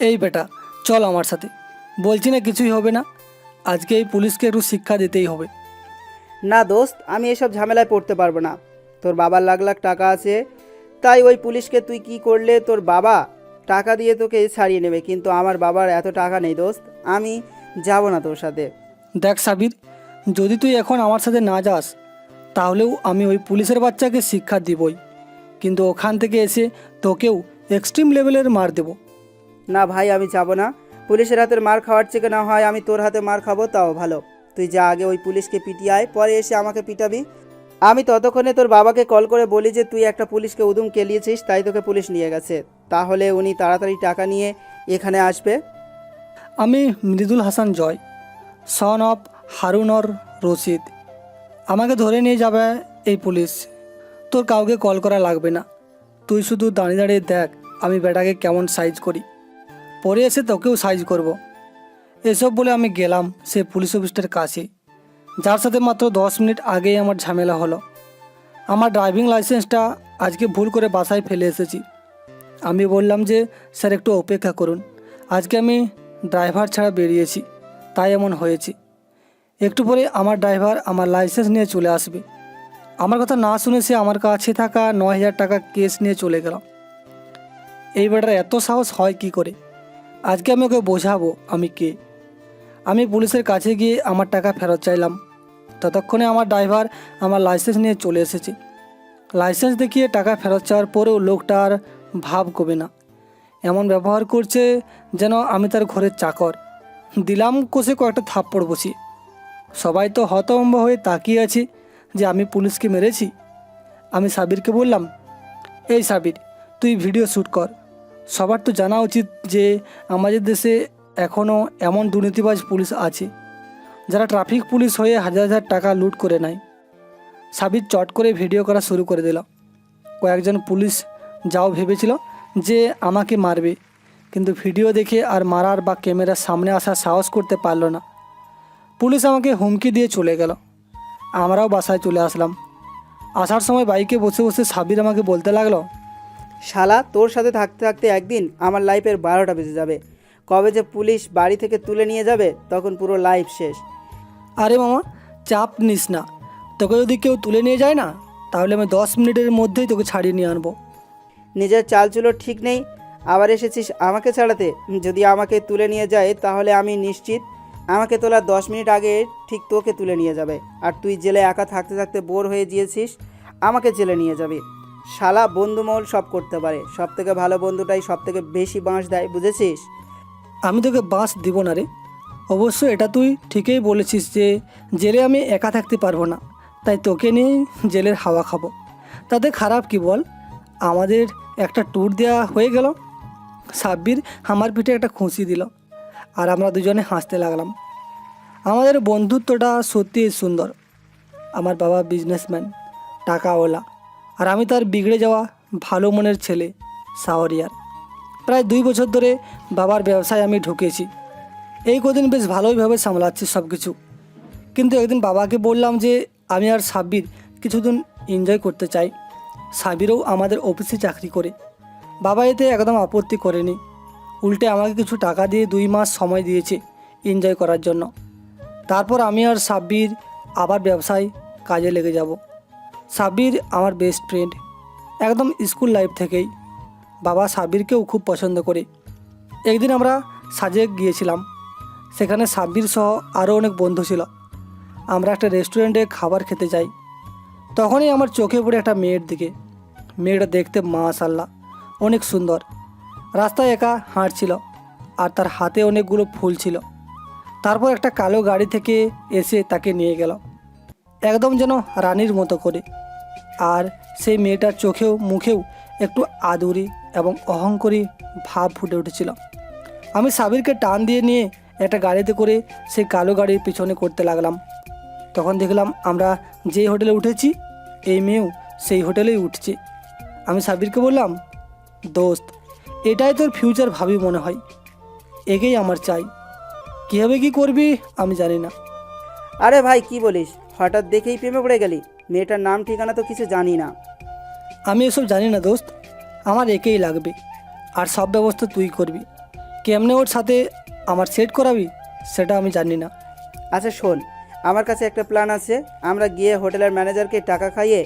এই বেটা, চল আমার সাথে। বলছি না কিছুই হবে না। আজকে এই পুলিশকে একটু শিক্ষা দিতেই হবে। না দোস্ত, আমি এসব ঝামেলায় পড়তে পারবো না। তোর বাবার লাখ লাখ টাকা আছে, তাই ওই পুলিশকে তুই কি করলে তোর বাবা টাকা দিয়ে তোকে ছাড়িয়ে নেবে, কিন্তু আমার বাবার এত টাকা নেই দোস্ত। আমি যাব না তোর সাথে। দেখ সাবির, যদি তুই এখন আমার সাথে না যাস তাহলেও আমি ওই পুলিশের বাচ্চাকে শিক্ষা দিবই, কিন্তু ওখান থেকে এসে তোকেও এক্সট্রিম লেভেলের মার দেব। না ভাই, আমি যাব না। পুলিশের হাতের মার খাওয়ার থেকে না হয় আমি তোর হাতে মার খাবো, তাও ভালো। তুই যা, আগে ওই পুলিশকে পিটিয়ে আয়, পরে এসে আমাকে পিটাবি। আমি ততক্ষণে তোর বাবাকে কল করে বলি যে তুই একটা পুলিশকে উদুম কেলিয়েছিস, তাই তোকে পুলিশ নিয়ে গেছে। তাহলে উনি তাড়াতাড়ি টাকা নিয়ে এখানে আসবে। আমি মৃদুল হাসান জয়, সন অফ হারুনর রশিদ। আমাকে ধরে নিয়ে যাবে এই পুলিশ। তোর কাউকে কল করা লাগবে না। তুই শুধু দাঁড়িয়ে দাঁড়িয়ে দেখ আমি বেটাকে কেমন সাইজ করি, পরে এসে তোকেও সাইজ করব। এসব বলে আমি গেলাম সে পুলিশ অফিসারের কাছে, যার সাথে মাত্র 10 মিনিট আগেই আমার ঝামেলা হলো। আমার ড্রাইভিং লাইসেন্সটা আজকে ভুল করে বাসায় ফেলে এসেছি। আমি বললাম যে স্যার একটু অপেক্ষা করুন, আজকে আমি ড্রাইভার ছাড়া বেরিয়েছি, তাই এমন হয়েছে। একটু পরে আমার ড্রাইভার আমার লাইসেন্স নিয়ে চলে আসবে। আমার কথা না শুনে সে আমার কাছে থাকা 9,000 টাকা কেস নিয়ে চলে গেল। এই বেটার এত সাহস হয় কি করে? আজকে আমি ওকে বোঝাবো আমি কে। আমি পুলিশের কাছে গিয়ে আমার টাকা ফেরত চাইলাম। ততক্ষণে আমার ড্রাইভার আমার লাইসেন্স নিয়ে চলে এসেছে। লাইসেন্স দেখিয়ে টাকা ফেরত চাওয়ার পরেও লোকটার ভাব কমে না। এমন ব্যবহার করছে যেন আমি তার ঘরের চাকর। দিলাম কষে কয়েকটা থাপ্পড় বসিয়ে। সবাই তো হতভম্ব হয়ে তাকিয়ে আছে যে আমি পুলিশকে মেরেছি। আমি সাবিরকে বললাম, এই সাবির, তুই ভিডিও শ্যুট কর। সবার তো জানা উচিত যে আমাদের দেশে এখনও এমন দুর্নীতিবাজ পুলিশ আছে যারা ট্রাফিক পুলিশ হয়ে হাজার হাজার টাকা লুট করে নেয়। সাবির চট করে ভিডিও করা শুরু করে দিল। কয়েকজন পুলিশ যাও ভেবেছিল যে আমাকে মারবে, কিন্তু ভিডিও দেখে আর মারার বা ক্যামেরার সামনে আসার সাহস করতে পারল না। পুলিশ আমাকে হুমকি দিয়ে চলে গেল। আমরাও বাসায় চলে আসলাম। আসার সময় বাইকে বসে বসে সাবির আমাকে বলতে লাগলো, শালা, তোর সাথে থাকতে থাকতে একদিন আমার লাইফের 12টা বেজে যাবে। কবে যে পুলিশ বাড়ি থেকে তুলে নিয়ে যাবে তখন পুরো লাইফ শেষ। আরে মামা, চাপ নিস না। তোকে যদি কেউ তুলে নিয়ে যায় না, তাহলে আমি 10 মিনিটের মধ্যেই তোকে ছাড়িয়ে নিয়ে আনবো। নিজের চালচুলো ঠিক নেই, আবার এসেছিস আমাকে ছাড়াতে। যদি আমাকে তুলে নিয়ে যায় তাহলে আমি নিশ্চিত আমাকে তোলার 10 মিনিট আগে ঠিক তোকে তুলে নিয়ে যাবে। আর তুই জেলে একা থাকতে থাকতে বোর হয়ে গিয়েছিস, আমাকে জেলে নিয়ে যাবে। শালা, বন্ধুমহল সব করতে পারে, সব থেকে ভালো বন্ধুটাই সব থেকে বেশি বাঁশ দেয়, বুঝেছিস? আমি তোকে বাঁশ দিব না রে। অবশ্য এটা তুই ঠিকই বলেছিস যে জেলে আমি একা থাকতে পারবো না, তাই তোকে নিয়ে জেলের হাওয়া খাবো। তাতে খারাপ কি বল? আমাদের একটা ট্যুর দেওয়া হয়ে গেল। সাব্বির আমার পিঠে একটা খুশি দিল, আর আমরা দুজনে হাসতে লাগলাম। আমাদের বন্ধুত্বটা সত্যিই সুন্দর। আমার বাবা বিজনেসম্যান, টাকাওয়ালা, আর আমি তার বিগড়ে যাওয়া ভালো মনের ছেলে শাহরিয়ার। প্রায় 2 বছর ধরে বাবার ব্যবসায় আমি ঢুকেছি। এই কদিন বেশ ভালোইভাবে সামলাচ্ছি সব কিছু। কিন্তু একদিন বাবাকে বললাম যে আমি আর সাব্বির কিছুদিন এনজয় করতে চাই। সাব্বিরও আমাদের অফিসে চাকরি করে। বাবা এতে একদম আপত্তি করেনি, উল্টে আমাকে কিছু টাকা দিয়ে 2 মাস সময় দিয়েছে এনজয় করার জন্য। তারপর আমি আর সাব্বির আবার ব্যবসায় কাজে লেগে যাব। সাব্বির আমার বেস্ট ফ্রেন্ড, একদম স্কুল লাইফ থেকেই। বাবা সাব্বিরকেও খুব পছন্দ করে। একদিন আমরা সাজেক গিয়েছিলাম। সেখানে সাব্বির সহ আরও অনেক বন্ধু ছিল। আমরা একটা রেস্টুরেন্টে খাবার খেতে যাই। তখনই আমার চোখে পড়ে একটা মেয়ের দিকে। মেয়েটা দেখতে মাশাআল্লাহ অনেক সুন্দর। রাস্তায় একা হাঁটছিল, আর তার হাতে অনেকগুলো ফুল ছিল। তারপর একটা কালো গাড়ি থেকে এসে তাকে নিয়ে গেল, একদম যেন রানীর মতো করে। আর সেই মেয়েটার চোখেও মুখেও একটু আদুরি এবং অহংকারী ভাব ফুটে উঠেছিল। আমি সাবিরকে টান দিয়ে নিয়ে একটা গাড়িতে করে সেই কালো গাড়ির পিছনে করতে লাগলাম। তখন দেখলাম আমরা যেই হোটেলে উঠেছি এই মেয়েও সেই হোটেলেই উঠছে। আমি সাবিরকে বললাম, দোস্ত, এটাই তোর ফিউচার ভাবি মনে হয়, একেই আমার চাই। কীভাবে কী করবি আমি জানি না। আরে ভাই, কি বলিস? হঠাৎ দেখেই প্রেমে পড়ে গেলি? মেয়েটার নাম ঠিকানা তো কিছু জানি না। আমি এসব জানি না দোস্ত, আমার একেই লাগবে, আর সব ব্যবস্থা তুই করবি। কেমনে ওর সাথে আমার সেট করাবি সেটা আমি জানি না। আচ্ছা শোন, আমার কাছে একটা প্ল্যান আছে। আমরা গিয়ে হোটেলের ম্যানেজারকে টাকা খাইয়ে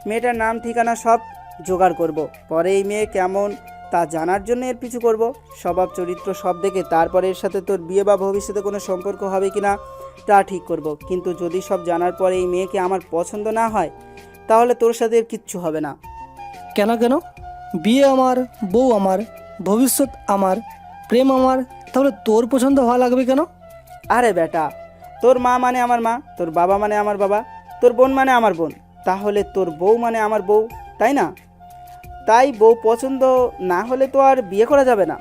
মেয়েটার নাম ঠিকানা সব জোগাড় করব। পরে এই মেয়ে কেমন তা জানার জন্য এর পিছু করব। স্বভাব চরিত্র সব দেখে তারপরে এর সাথে তোর বিয়ে বা ভবিষ্যতে কোনো সম্পর্ক হবে কি না তা ঠিক করব। কিন্তু যদি সব জানার পরে এই মেয়েকে আমার পছন্দ না হয় তাহলে তোর সাথে এর কিচ্ছু হবে না। কেন কেন? বিয়ে আমার, বউ আমার, ভবিষ্যৎ আমার, প্রেম আমার, তাহলে তোর পছন্দ হওয়া লাগবে কেন? আরে বেটা, তোর মা মানে আমার মা, তোর বাবা মানে আমার বাবা, তোর বোন মানে আমার বোন, তাহলে তোর বউ মানে আমার বউ, তাই না? তাই বউ পছন্দ না হলে তো আর বিয়ে করা যাবে না।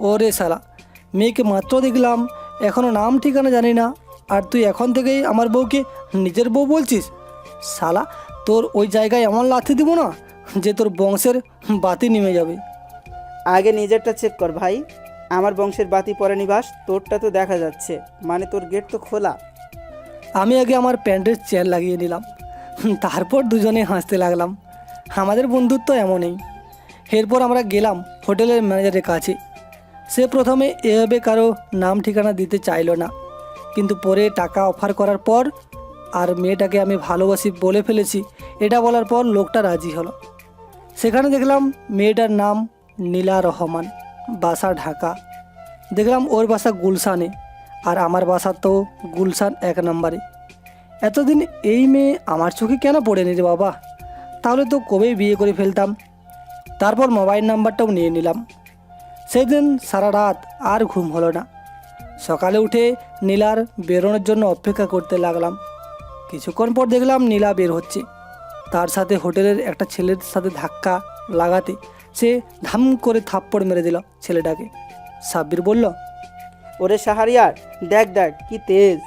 ওরে শালা, মেয়েকে মাত্র দেখলাম, এখনও নাম ঠিকানা জানি না, আর তুই এখন থেকেই আমার বউকে নিজের বউ বলছিস? শালা, তোর ওই জায়গায় এমন লাথি দিব না যে তোর বংশের বাতি নেমে যাবে। আগে নিজেরটা চেক কর ভাই। আমার বংশের বাতি পরে নিবাস, তোরটা তো দেখা যাচ্ছে, মানে তোর গেট তো খোলা। আমি আগে আমার প্যান্টের চেন লাগিয়ে নিলাম, তারপর দুজনে হাসতে লাগলাম। আমাদের বন্ধুত্ব এমনই। এরপর আমরা গেলাম হোটেলের ম্যানেজারের কাছে। সে প্রথমে এভাবে কারো নাম ঠিকানা দিতে চাইলো না, কিন্তু পরে টাকা অফার করার পর আর মেয়েটাকে আমি ভালোবাসি বলে ফেলেছি এটা বলার পর লোকটা রাজি হলো। সেখানে দেখলাম মেয়েটার নাম নীলা রহমান, বাসা ঢাকা। দেখলাম ওর বাসা গুলশানে, আর আমার বাসা তো গুলশান 1 নম্বরে। এতদিন এই মেয়ে আমার চোখে কেন পড়েনি রে বাবা? তাহলে তো কবেই বিয়ে করে ফেলতাম। তারপর মোবাইল নাম্বারটাও নিয়ে নিলাম। সেদিন সারা রাত আর ঘুম হলো না। সকালে উঠে নীলার বেরোনোর জন্য অপেক্ষা করতে লাগলাম। কিছুক্ষণ পর দেখলাম নীলা বের হচ্ছে। তার সাথে হোটেলের একটা ছেলের সাথে ধাক্কা লাগাতে সে ধাম করে থাপ্পড় মেরে দিল ছেলেটাকে। সাব্বির বলল, ওরে শাহরিয়ার, দেখ দেখ কি তেজ!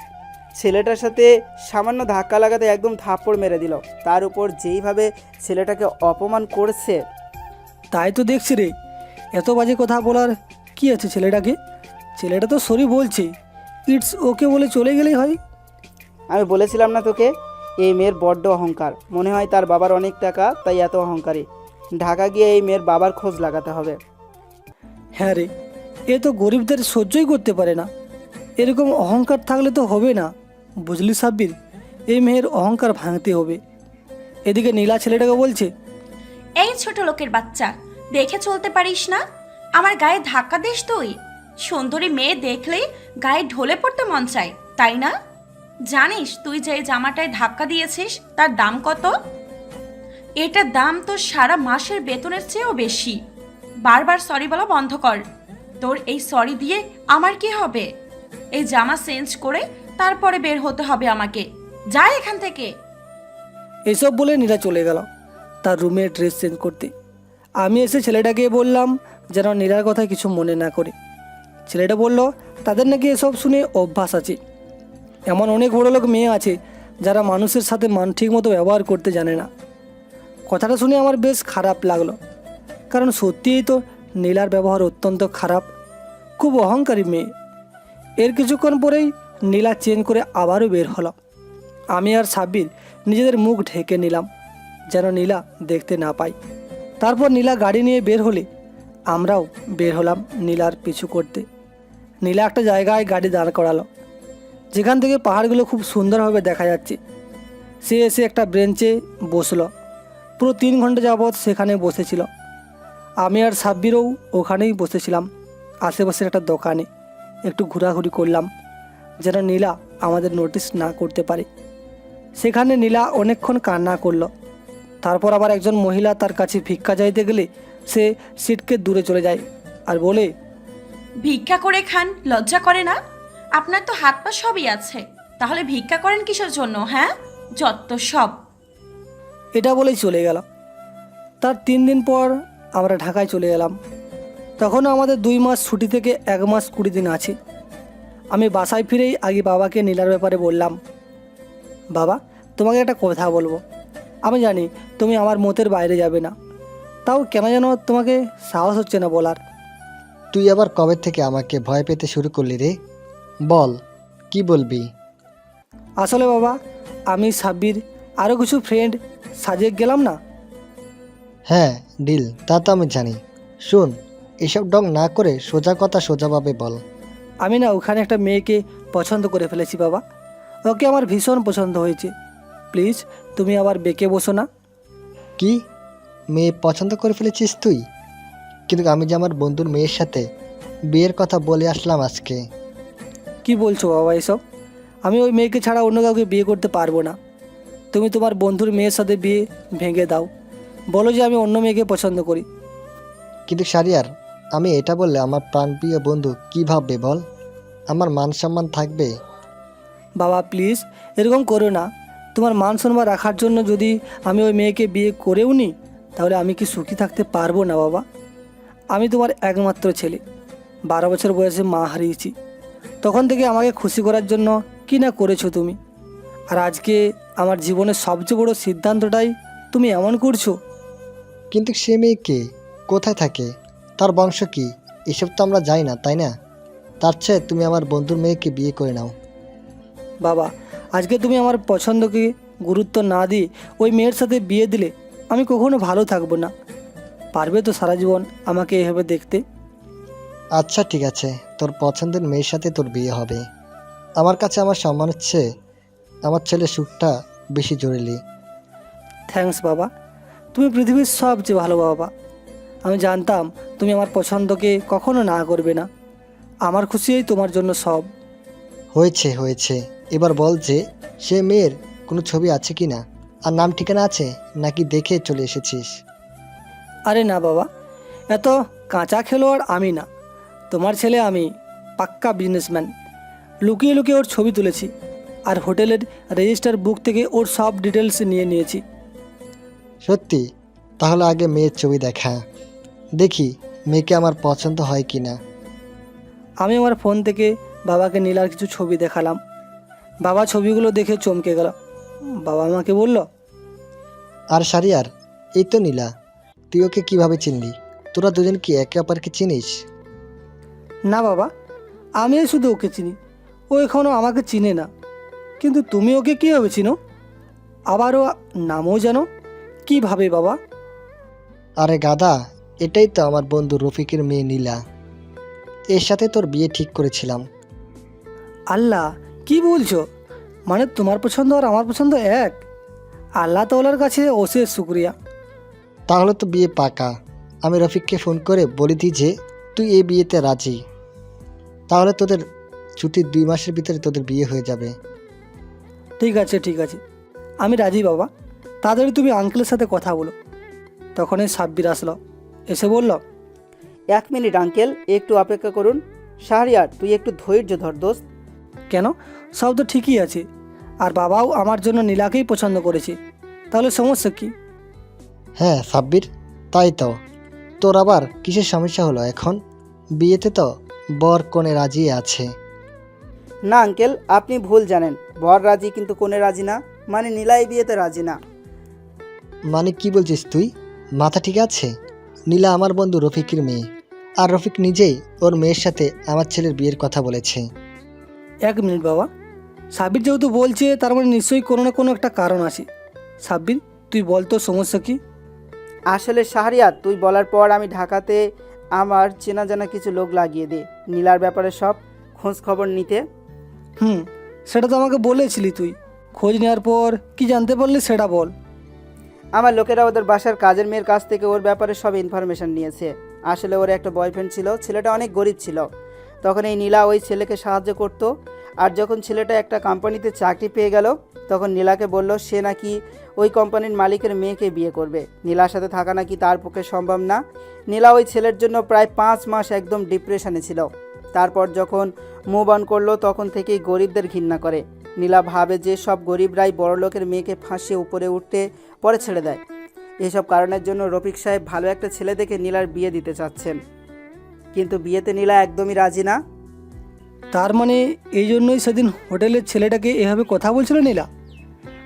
ছেলেটার সাথে সামান্য ধাক্কা লাগাতে একদম থাপ্পড় মেরে দিল, তার উপর যেইভাবে ছেলেটাকে অপমান করছে। তাই তো দেখছি রে, এত বাজে কথা বলার কি আছে ছেলেটাকে? ছেলেটা তো সরি বলছে, ইটস ওকে বলে চলে গেলেই হয়। আমি বলেছিলাম না তোকে, এই মেয়ের বড্ড অহংকার। মনে হয় তার বাবার অনেক টাকা, তাই এত অহংকারী। ঢাকা গিয়ে এই মেয়ের বাবার খোঁজ লাগাতে হবে। হ্যাঁ রে, এ তো গরিবদের সহ্যই করতে পারে না। এরকম অহংকার থাকলে তো হবে না, বুঝলি সাব্বির? এই মেয়ের অহংকার ভাঙতে হবে। এদিকে নীলা ছেলেটাকে বলছে, এই ছোট লোকের বাচ্চা, দেখে চলতে পারিস না? আমার গায়ে ধাক্কা দিস তুই? সুন্দরী মেয়ে দেখলেই গায়ে ঢলে পড়তে মন চায়, তাই না? জানিস তুই যে জামাটায় ধাক্কা দিয়েছিস তার দাম কত? এটার দাম তো সারা মাসের বেতনের চেয়েও বেশি। বারবার সরি বলা বন্ধ কর। তোর এই সরি দিয়ে আমার কি হবে? এই জামা চেঞ্জ করে তারপরে বের হতে হবে আমাকে। যা এখান থেকে। এসব বলে নীলা চলে গেল তার রুমে ড্রেস চেঞ্জ করতে। আমি এসে ছেলেটাকে বললাম যেন নীলার কথা কিছু মনে না করে। ছেলেটা বলল তাদের নাকি এসব শুনে অভ্যাস আছে। এমন অনেক বড়লোক মেয়ে আছে যারা মানুষের সাথে ঠিক মতো ব্যবহার করতে জানে না। কথাটা শুনে আমার বেশ খারাপ লাগলো, কারণ সত্যিই তো নীলার ব্যবহার অত্যন্ত খারাপ, খুব অহংকারী মেয়ে। এর কিছুক্ষণ পরেই নীলা চেঞ্জ করে আবারও বের হলো। আমি আর সাব্বির নিজেদের মুখ ঢেকে নিলাম যেন নীলা দেখতে না পাই। তারপর নীলা গাড়ি নিয়ে বের হলে আমরাও বের হলাম নীলার পিছু করতে। নীলা একটা জায়গায় গাড়ি দাঁড় করালো, যেখান থেকে পাহাড়গুলো খুব সুন্দরভাবে দেখা যাচ্ছে। সে এসে একটা বেঞ্চে বসলো। পুরো 3 ঘন্টা যাবৎ সেখানে বসেছিল। আমি আর সাব্বিরও ওখানেই বসেছিলাম আশেপাশের একটা দোকানে। একটু ঘোরাঘুরি করলাম যেন নীলা আমাদের নোটিস না করতে পারে। সেখানে নীলা অনেকক্ষণ কান্না করলো। তারপর আবার একজন মহিলা তার কাছে ভিক্ষা চাইতে গেলে সে সিটকে দূরে চলে যায় আর বলে, ভিক্ষা করে খান, লজ্জা করে না? আপনার তো হাত পা সবই আছে, তাহলে ভিক্ষা করেন কিসের জন্য? হ্যাঁ, যত সব। এটা বলেই চলে গেল। তার 3 দিন পর আমরা ঢাকায় চলে এলাম। তখনও আমাদের 2 মাস ছুটি থেকে 1 মাস 20 দিন আছে। আমি বাসায় ফিরেই আগে বাবাকে নীলার ব্যাপারে বললাম, বাবা তোমাকে একটা কথা বলবো। আমি জানি তুমি আমার মতের বাইরে যাবে না, তাও কেন যেন তোমাকে সাহস হচ্ছে না বলার। তুই আবার কবে থেকে আমাকে ভয় পেতে শুরু করলি রে? বল, কি বলবি? আসলে বাবা, আমি সাব্বির আরও কিছু ফ্রেন্ড সাজেক গেলাম না। হ্যাঁ ডিল, তা তো আমি জানি। শোন, এসব ডং না করে সোজা কথা সোজাভাবে বল। আমি না ওখানে একটা মেয়েকে পছন্দ করে ফেলেছি বাবা। ওকে আমার ভীষণ পছন্দ হয়েছে। প্লিজ তুমি আবার বেঁকে বসো না। কি, মেয়ে পছন্দ করে ফেলেছিস তুই? কিন্তু আমি যে আমার বন্ধুর মেয়ের সাথে বিয়ের কথা বলে আসলাম আজকে। কি বলছো বাবা এসব? আমি ওই মেয়েকে ছাড়া অন্য কাউকে বিয়ে করতে পারবো না। তুমি তোমার বন্ধুর মেয়ের সাথে বিয়ে ভেঙে দাও, বলো যে আমি অন্য মেয়েকে পছন্দ করি। কিন্তু শারিয়ার, আমি এটা বললে আমার প্রাণপ্রিয় বন্ধু কী ভাববে বল? আমার মান সম্মান থাকবে? বাবা প্লিজ এরকম করো না। তোমার মান সম্মান রাখার জন্য যদি আমি ওই মেয়েকে বিয়ে করেও নিই, তাহলে আমি কি সুখী থাকতে পারবো না বাবা? আমি তোমার একমাত্র ছেলে, 12 বছর বয়সে মা হারিয়েছি। তখন থেকে আমাকে খুশি করার জন্য কি না করেছো তুমি। আর আজকে আমার জীবনের সবচেয়ে বড় সিদ্ধান্তটাই তুমি এমন করছো। কিন্তু সে মেয়ে কে, কোথায় থাকে, তার বংশ কি, এসব তো আমরা জানি না, তাই না? তার চেয়ে তুমি আমার বন্ধুর মেয়েকে বিয়ে করে নাও। বাবা আজকে তুমি আমার পছন্দকে গুরুত্ব না দিয়ে ওই মেয়ের সাথে বিয়ে দিলে আমি কখনো ভালো থাকবো না। পারবে তো সারা জীবন আমাকে এভাবে দেখতে? আচ্ছা ঠিক আছে, তোর পছন্দের মেয়ের সাথে তোর বিয়ে হবে। আমার কাছে আমার সম্মানের চেয়ে আমার ছেলের সুখটা বেশি জরুরি। থ্যাঙ্কস বাবা, তুমি পৃথিবীর সবচেয়ে ভালো বাবা। আমি জানতাম তুমি আমার পছন্দকে কখনো না করবে না। আমার খুশিই তোমার জন্য সব। হয়েছে হয়েছে, এবার বল যে সে মেয়ের কোনো ছবি আছে কি না, আর নাম ঠিকানা আছে নাকি দেখে চলে এসেছিস? আরে না বাবা, এত কাঁচা খেলোয়াড় আমি না। তোমার ছেলে আমি, পাক্কা বিজনেসম্যান। লুকিয়ে লুকিয়ে ওর ছবি তুলেছি, আর হোটেলের রেজিস্টার বুক থেকে ওর সব ডিটেলস নিয়ে নিয়েছি। সত্যি? তাহলে আগে মেয়ের ছবি দেখা, দেখি মেয়েকে আমার পছন্দ হয় কি না। আমি আমার ফোন থেকে বাবাকে নীলার কিছু ছবি দেখালাম। বাবা ছবিগুলো দেখে চমকে গেল। বাবা আমাকে বলল, আর শারিয়ার, এই তো নীলা, তুই ওকে কীভাবে চিনলি? তোরা দুজন কি একে অপরকে চিনিস? না বাবা, আমি শুধু ওকে চিনি, ও এখনও আমাকে চিনে না। কিন্তু তুমি ওকে কীভাবে চিনো? আবারও নামও জানো কীভাবে বাবা? আরে গাদা, এটাই তো আমার বন্ধু রফিকের মেয়ে নীলা। এর সাথে তোর বিয়ে ঠিক করেছিলাম। আল্লাহ, কি বলছো? মানে তোমার পছন্দ আর আমার পছন্দ এক? আল্লাহ তাআলার কাছে অশেষ শুক্রিয়া। তাহলে তো বিয়ে পাকা। আমি রফিককে ফোন করে বলে দিই যে তুই এই বিয়েতে রাজি। তাহলে তোদের ছুটির 2 মাসের ভিতরে তোদের বিয়ে হয়ে যাবে। ঠিক আছে ঠিক আছে, আমি রাজি বাবা। তাড়াতাড়ি তুমি আঙ্কেলের সাথে কথা বলো। তখনই সাব্বির আসলো, এসে বলল, 1 মিনিট আঙ্কেল, একটু অপেক্ষা করুন। শাহরিয়ার, তুই একটু ধৈর্য ধর দোস্ত। কেন? সব তো ঠিকই আছে, আর বাবাও আমার জন্য নীলাকেই পছন্দ করেছে। তাহলে সমস্যা কি? হ্যাঁ সাব্বির, তাই তো। তোর আবার কিসের সমস্যা হলো এখন? বিয়েতে তো বর কনে রাজি আছে। না আঙ্কেল, আপনি ভুল জানেন। বর রাজি কিন্তু কোনে রাজি না, মানে নীলা এই বিয়েতে রাজি না। মানে কি বলছিস তুই? মাথা ঠিক আছে? নীলা আমার বন্ধু রফিকের মেয়ে, আর রফিক নিজেই ওর মেয়ের সাথে আমার ছেলের বিয়ের কথা বলেছে। 1 মিনিট বাবা, সাব্বির যেহেতু বলছে তার মানে নিশ্চয়ই কোনো না কোনো একটা কারণ আছে। সাব্বির, তুই বল তো সমস্যা কি? আসলে শাহরিয়ার, তুই বলার পর আমি ঢাকাতে আমার চেনা জানা কিছু লোক লাগিয়ে দিই নীলার ব্যাপারে সব খোঁজ খবর নিতে। সেটা তো আমাকে বলেছিলি তুই। খোঁজ নেওয়ার পর কি জানতে পারলি সেটা বল। আমার লোকেরা ওদের বাসার কাজের মেয়ের কাছ থেকে ওর ব্যাপারে সব ইনফরমেশন নিয়েছে। আসলে ওর একটা বয়ফ্রেন্ড ছিল, ছেলেটা অনেক গরিব ছিল। তখন এই নীলা ওই ছেলেকে সাহায্য করত। আর যখন ছেলেটা একটা কোম্পানিতে চাকরি পেয়ে গেল, তখন নীলাকে বলল সে নাকি ওই কোম্পানির মালিকের মেয়েকে বিয়ে করবে। নীলার সাথে থাকা নাকি তার পক্ষে সম্ভব না। নীলা ওই ছেলের জন্য প্রায় 5 মাস একদম ডিপ্রেশনে ছিল। তারপর যখন মুভ অন করলো, তখন থেকেই গরিবদের ঘৃণা করে। নীলা ভাবে যে সব গরিবরাই বড়লোকের মেয়েকে ফাঁসিয়ে উপরে উঠতে পরে ছেড়ে দেয়। এসব কারণের জন্য রফিক সাহেব ভালো একটা ছেলে দেখে নীলার বিয়ে দিতে চাচ্ছেন, কিন্তু বিয়েতে নীলা একদমই রাজি না। তার মানে এই জন্যই সেদিন হোটেলের ছেলেটাকে এভাবে কথা বলছিল নীলা,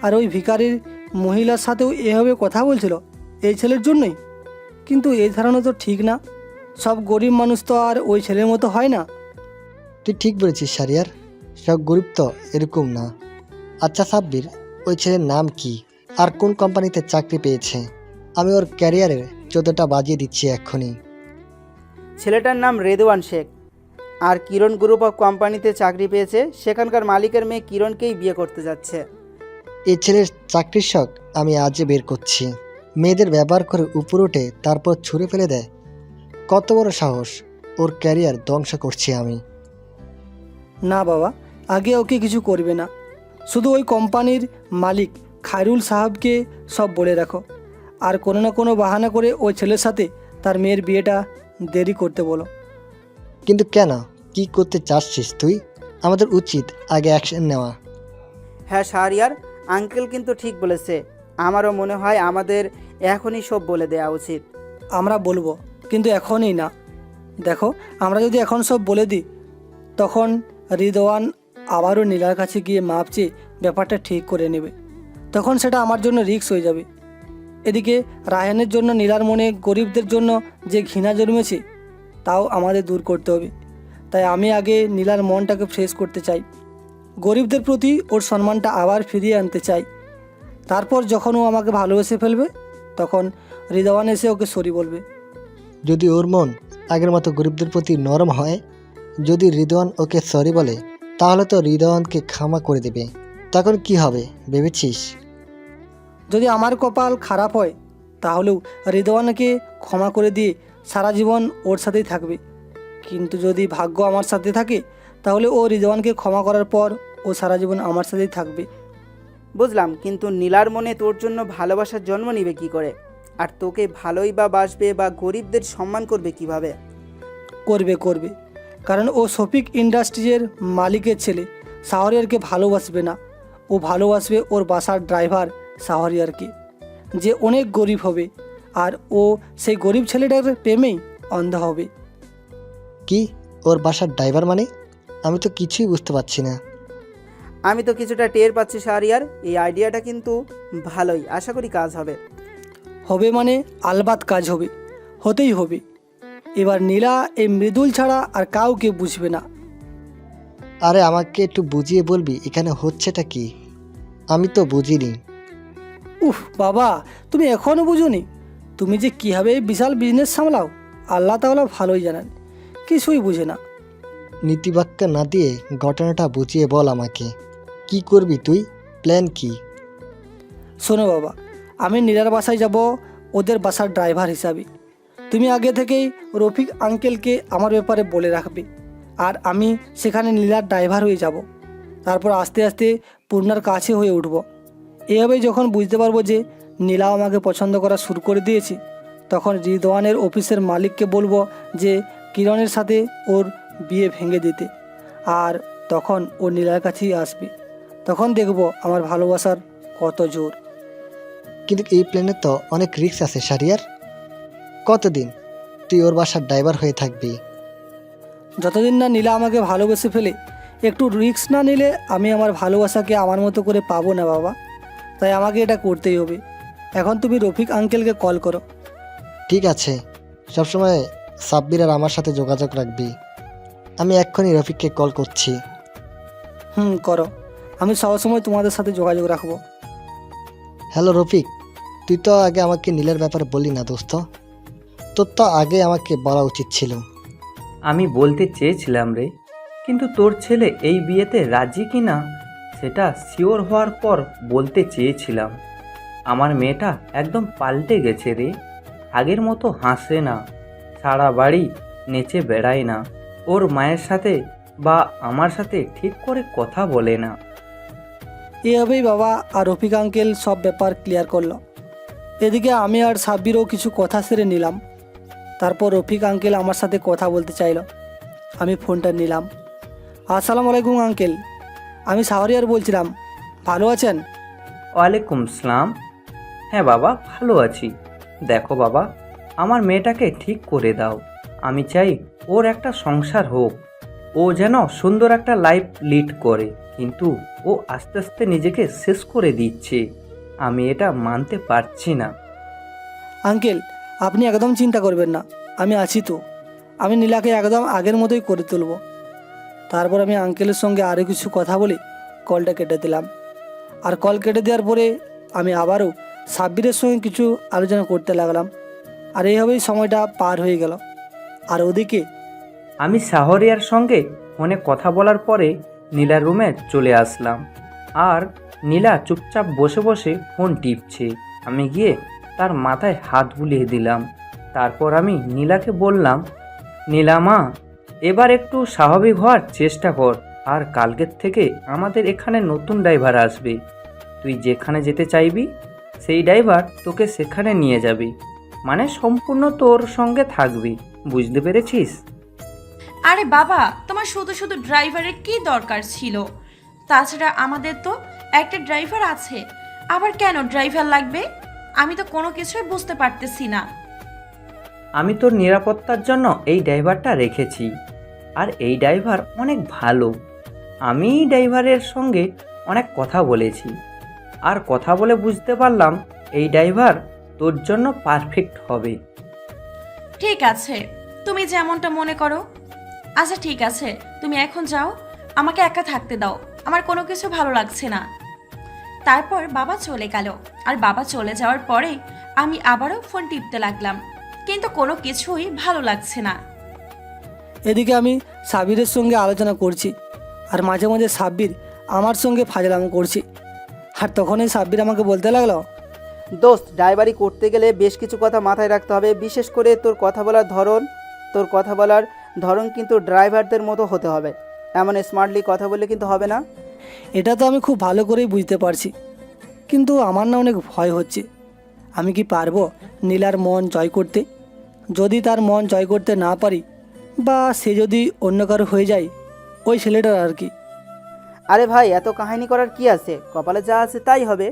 আর ওই ভিখারির মহিলার সাথেও এভাবে কথা বলছিল এই ছেলের জন্যই? কিন্তু এই ধারণা তো ঠিক না। সব গরিব মানুষ তো আর ওই ছেলের মতো হয় না। তুই ঠিক বলেছিস শারিয়ার, সব গরিব তো এরকম না। আচ্ছা সাব্বির, ওই ছেলের নাম কি আর কোন কোম্পানিতে চাকরি পেয়েছে? আমি ওর ক্যারিয়ারের 14টা বাজিয়ে দিচ্ছি এক্ষুনি। ছেলেটার নাম রেদওয়ান শেখ, আর কিরণ গ্রুপ অফ কোম্পানিতে চাকরি পেয়েছে। সেখানকার মালিকের মেয়ে কিরণকেই বিয়ে করতে যাচ্ছে। এই ছেলের চাকরির শখ আমি আজই বের করছি। মেয়েদের ব্যবহার করে উপরে উঠে তারপর ছুঁড়ে ফেলে দেয়। কত বড় সাহস! ওর ক্যারিয়ার ধ্বংস করছি আমি। না বাবা, আগে ওকে কিছু করবে না। শুধু ওই কোম্পানির মালিক খায়রুল সাহেবকে সব বলে রাখো, আর কোনো না কোনো বাহানা করে ওই ছেলের সাথে তার মেয়ের বিয়েটা দেরি করতে বলো। কিন্তু কেন? কি করতে চাচ্ছিস তুই? আমাদের উচিত আগে অ্যাকশন নেওয়া। হ্যাঁ শাহরিয়ার, আঙ্কেল কিন্তু ঠিক বলেছে। আমারও মনে হয় আমাদের এখনই সব বলে দেওয়া উচিত। আমরা বলবো, কিন্তু এখনই না। দেখো, আমরা যদি এখন সব বলে দিই, তখন রিদওয়ান আবারও নীলার কাছে গিয়ে মাপ চেয়ে ব্যাপারটা ঠিক করে নেবে। তখন সেটা আমার জন্য রিস্ক হয়ে যাবে। এদিকে রায়হানের জন্য নীলার মনে গরিবদের জন্য যে ঘৃণা জন্মেছে, তাও আমাদের দূর করতে হবে। তাই আমি আগে নীলার মনটাকে ফ্রেশ করতে চাই, গরিবদের প্রতি ওর সম্মানটা আবার ফিরিয়ে আনতে চাই। তারপর যখন ও আমাকে ভালোবেসে ফেলবে, তখন রিদওয়ান এসে ওকে সরি বলবে। যদি ওর মন আগের মতো গরিবদের প্রতি নরম হয়, যদি রিদওয়ান ওকে সরি বলে, তাহলে তো রিদওয়ানকে ক্ষমা করে দেবে। তখন কি হবে ভেবেছিস? যদি আমার কপাল খারাপ হয়, তাহলেও রিদওয়ানকে ক্ষমা করে দিয়ে সারা জীবন ওর সাথেই থাকবে। কিন্তু যদি ভাগ্য আমার সাথে থাকে, তাহলে ও রিদওয়ানকে ক্ষমা করার পর ও সারা জীবন আমার সাথেই থাকবে। বুঝলাম, কিন্তু নীলার মনে তোর জন্য ভালোবাসার জন্ম নিবে কি করে? আর তোকে ভালোই বা বাসবে বা গরিবদের সম্মান করবে কিভাবে? করবে, কারণ ও শফিক ইন্ডাস্ট্রিজের মালিকের ছেলে শাহরিয়ারকে ভালোবাসবে না। ও ভালোবাসবে ওর বাসার ড্রাইভার শাহরিয়ারকে, যে অনেক গরিব হবে, আর ও সেই গরিব ছেলেটার প্রেমেই অন্ধ হবে। কি? ওর বাসার ড্রাইভার মানে? আমি তো কিছুই বুঝতে পারছি না। আমি তো কিছুটা টের পাচ্ছি শাহরিয়ার। এই আইডিয়াটা কিন্তু ভালোই, আশা করি কাজ হবে। হবে মানে আলবাত কাজ হবে, হতেই হবে। এবার নীলা এই মৃদুল ছাড়া আর কাউকে বুঝবে না। আরে আমাকে একটু বুঝিয়ে বলবি এখানে হচ্ছেটা কি? আমি তো বুঝিনি। উফ বাবা, তুমি এখনও বুঝোনি? তুমি যে কীভাবে এই বিশাল বিজনেস সামলাও, আল্লাহ তাআলা ভালোই জানেন। কিছুই বুঝে না। নীতিবাক্য না দিয়ে ঘটনাটা বুঝিয়ে বল আমাকে। কি করবি তুই? প্ল্যান কি? শোনো বাবা, আমি নীলার বাসায় যাব ওদের বাসার ড্রাইভার হিসাবে। তুমি আগে থেকেই রফিক আঙ্কেলকে আমার ব্যাপারে বলে রাখবে, আর আমি সেখানে নীলার ড্রাইভার হয়ে যাব। তারপর আস্তে আস্তে পূর্ণার কাছে হয়ে উঠব। এভাবেই যখন বুঝতে পারবো যে নীলাও আমাকে পছন্দ করা শুরু করে দিয়েছে, তখন রিদওয়ানের অফিসের মালিককে বলবো যে কিরণের সাথে ওর বিয়ে ভেঙে দিতে, আর তখন ও নীলার কাছেই আসবে। তখন দেখব আমার ভালোবাসার কত জোর। কিন্তু এই প্ল্যানে তো অনেক রিস্ক আছে শাহরিয়ার। কতদিন তুই ওর বাসার ড্রাইভার হয়ে থাকবি? যতদিন না নীলা আমাকে ভালোবেসে ফেলে, একটু রিস্ক না নিলে আমি আমার ভালোবাসাকে আমার মতো করে পাবো না বাবা। তাই আমাকে এটা করতেই হবে। এখন তুমি রফিক আঙ্কেলকে কল করো। ঠিক আছে, সবসময় সাব্বির আর আমার সাথে যোগাযোগ রাখবি। আমি এক্ষুনি রফিককে কল করছি। করো। আমি সবসময় তোমাদের সাথে যোগাযোগ রাখবো। হ্যালো রফিক, তুই তো আগে আমাকে নীলের ব্যাপারে বললি না দোস্ত। তোর তো আগে আমাকে বলা উচিত ছিল। আমি বলতে চেয়েছিলাম রে, কিন্তু তোর ছেলে এই বিয়েতে রাজি কি না সেটা শিওর হওয়ার পর বলতে চেয়েছিলাম। আমার মেয়েটা একদম পাল্টে গেছে রে। আগের মতো হাসে না, সারা বাড়ি নেচে বেড়ায় না, ওর মায়ের সাথে বা আমার সাথে ঠিক করে কথা বলে না। এভাবেই বাবা আর রফিক আঙ্কেল সব ব্যাপার ক্লিয়ার করলো। এদিকে আমি আর সাব্বিরও কিছু কথা সেরে নিলাম। তারপর রফিক আঙ্কেল আমার সাথে কথা বলতে চাইলো। আমি ফোনটা নিলাম। আসসালামু আলাইকুম আঙ্কেল, আমি শাহরিয়ার বলছিলাম, ভালো আছেন? ওয়ালাইকুম সালাম। হ্যাঁ বাবা, ভালো আছি। দেখো বাবা, আমার মেয়েটাকে ঠিক করে দাও। আমি চাই ওর একটা সংসার হোক, ও যেন সুন্দর একটা লাইফ লিড করে, কিন্তু ও আস্তে আস্তে নিজেকে শেষ করে দিচ্ছে। আমি এটা মানতে পারছি না। আঙ্কেল, আপনি একদম চিন্তা করবেন না, আমি আছি তো। আমি নীলাকে একদম আগের মতোই করে তুলব। তারপর আমি আঙ্কেলের সঙ্গে আরও কিছু কথা বলে কলটা কেটে দিলাম। আর কল কেটে দেওয়ার পরে আমি আবারও সাব্বিরের সঙ্গে কিছু আলোচনা করতে লাগলাম। আর এইভাবেই সময়টা পার হয়ে গেল। আর ওদিকে আমি শাহরিয়ার সঙ্গে ফোনে কথা বলার পরে নীলার রুমে চলে আসলাম। আর নীলা চুপচাপ বসে বসে ফোন টিপছে। আমি গিয়ে তার মাথায় হাত বুলিয়ে দিলাম। তারপর আমি নীলাকে বললাম, নীলা মা, এবার একটু স্বাভাবিক হওয়ার চেষ্টা কর। আর কালকের থেকে আমাদের এখানে নতুন ড্রাইভার আসবে। তুই যেখানে যেতে চাইবি সেই ড্রাইভার তোকে সেখানে নিয়ে যাবে, মানে সম্পূর্ণ তোর সঙ্গে থাকবি। বুঝতে পেরেছিস? আরে বাবা, তোমার শুধু শুধু ড্রাইভারের কি দরকার ছিল? তাছাড়া আমাদের তো একটা ড্রাইভার আছে, আবার কেন ড্রাইভার লাগবে? আমি তো কোনো কিছুই বুঝতে পারতেছি না। আমি তোর নিরাপত্তার জন্য এই ড্রাইভারটা রেখেছি। আর এই ড্রাইভার অনেক ভালো। আমি ড্রাইভারের সঙ্গে অনেক কথা বলেছি, আর কথা বলে বুঝতে পারলাম এই ড্রাইভার তোর জন্য পারফেক্ট হবে। ঠিক আছে, তুমি যেমনটা মনে করো। আচ্ছা ঠিক আছে, তুমি এখন যাও, আমাকে একা থাকতে দাও, আমার কোনো কিছু ভালো লাগছে না। তারপর বাবা চলে গেল। আর বাবা চলে যাওয়ার পরে আমি আবারও ফোন টিপতে লাগলাম, কিন্তু কোনো কিছুই ভালো লাগছে না। এদিকে আমি সাব্বিরের সঙ্গে আলোচনা করছি, আর মাঝে মাঝে সাব্বির আমার সঙ্গে ফাজলামো করছি। আর তখনই সাব্বির আমাকে বলতে লাগলো, দোস্ত, ড্রাইভারি করতে গেলে বেশ কিছু কথা মাথায় রাখতে হবে। বিশেষ করে তোর কথা বলার ধরন কিন্তু ড্রাইভারদের মতো হতে হবে। এমন স্মার্টলি কথা বললে কিন্তু হবে না। এটা তো আমি খুব ভালো করেই বুঝতে পারছি, কিন্তু আমার না অনেক ভয় হচ্ছে। আমি কি পারবো নীলার মন জয় করতে? যদি তার মন জয় করতে না পারি, বা সে যদি অন্য কারো হয়ে যায়, ওই ছেলেটার আর কি। আরে ভাই, এত কাহিনী করার কি আছে? কপালে যা আছে তাই হবে।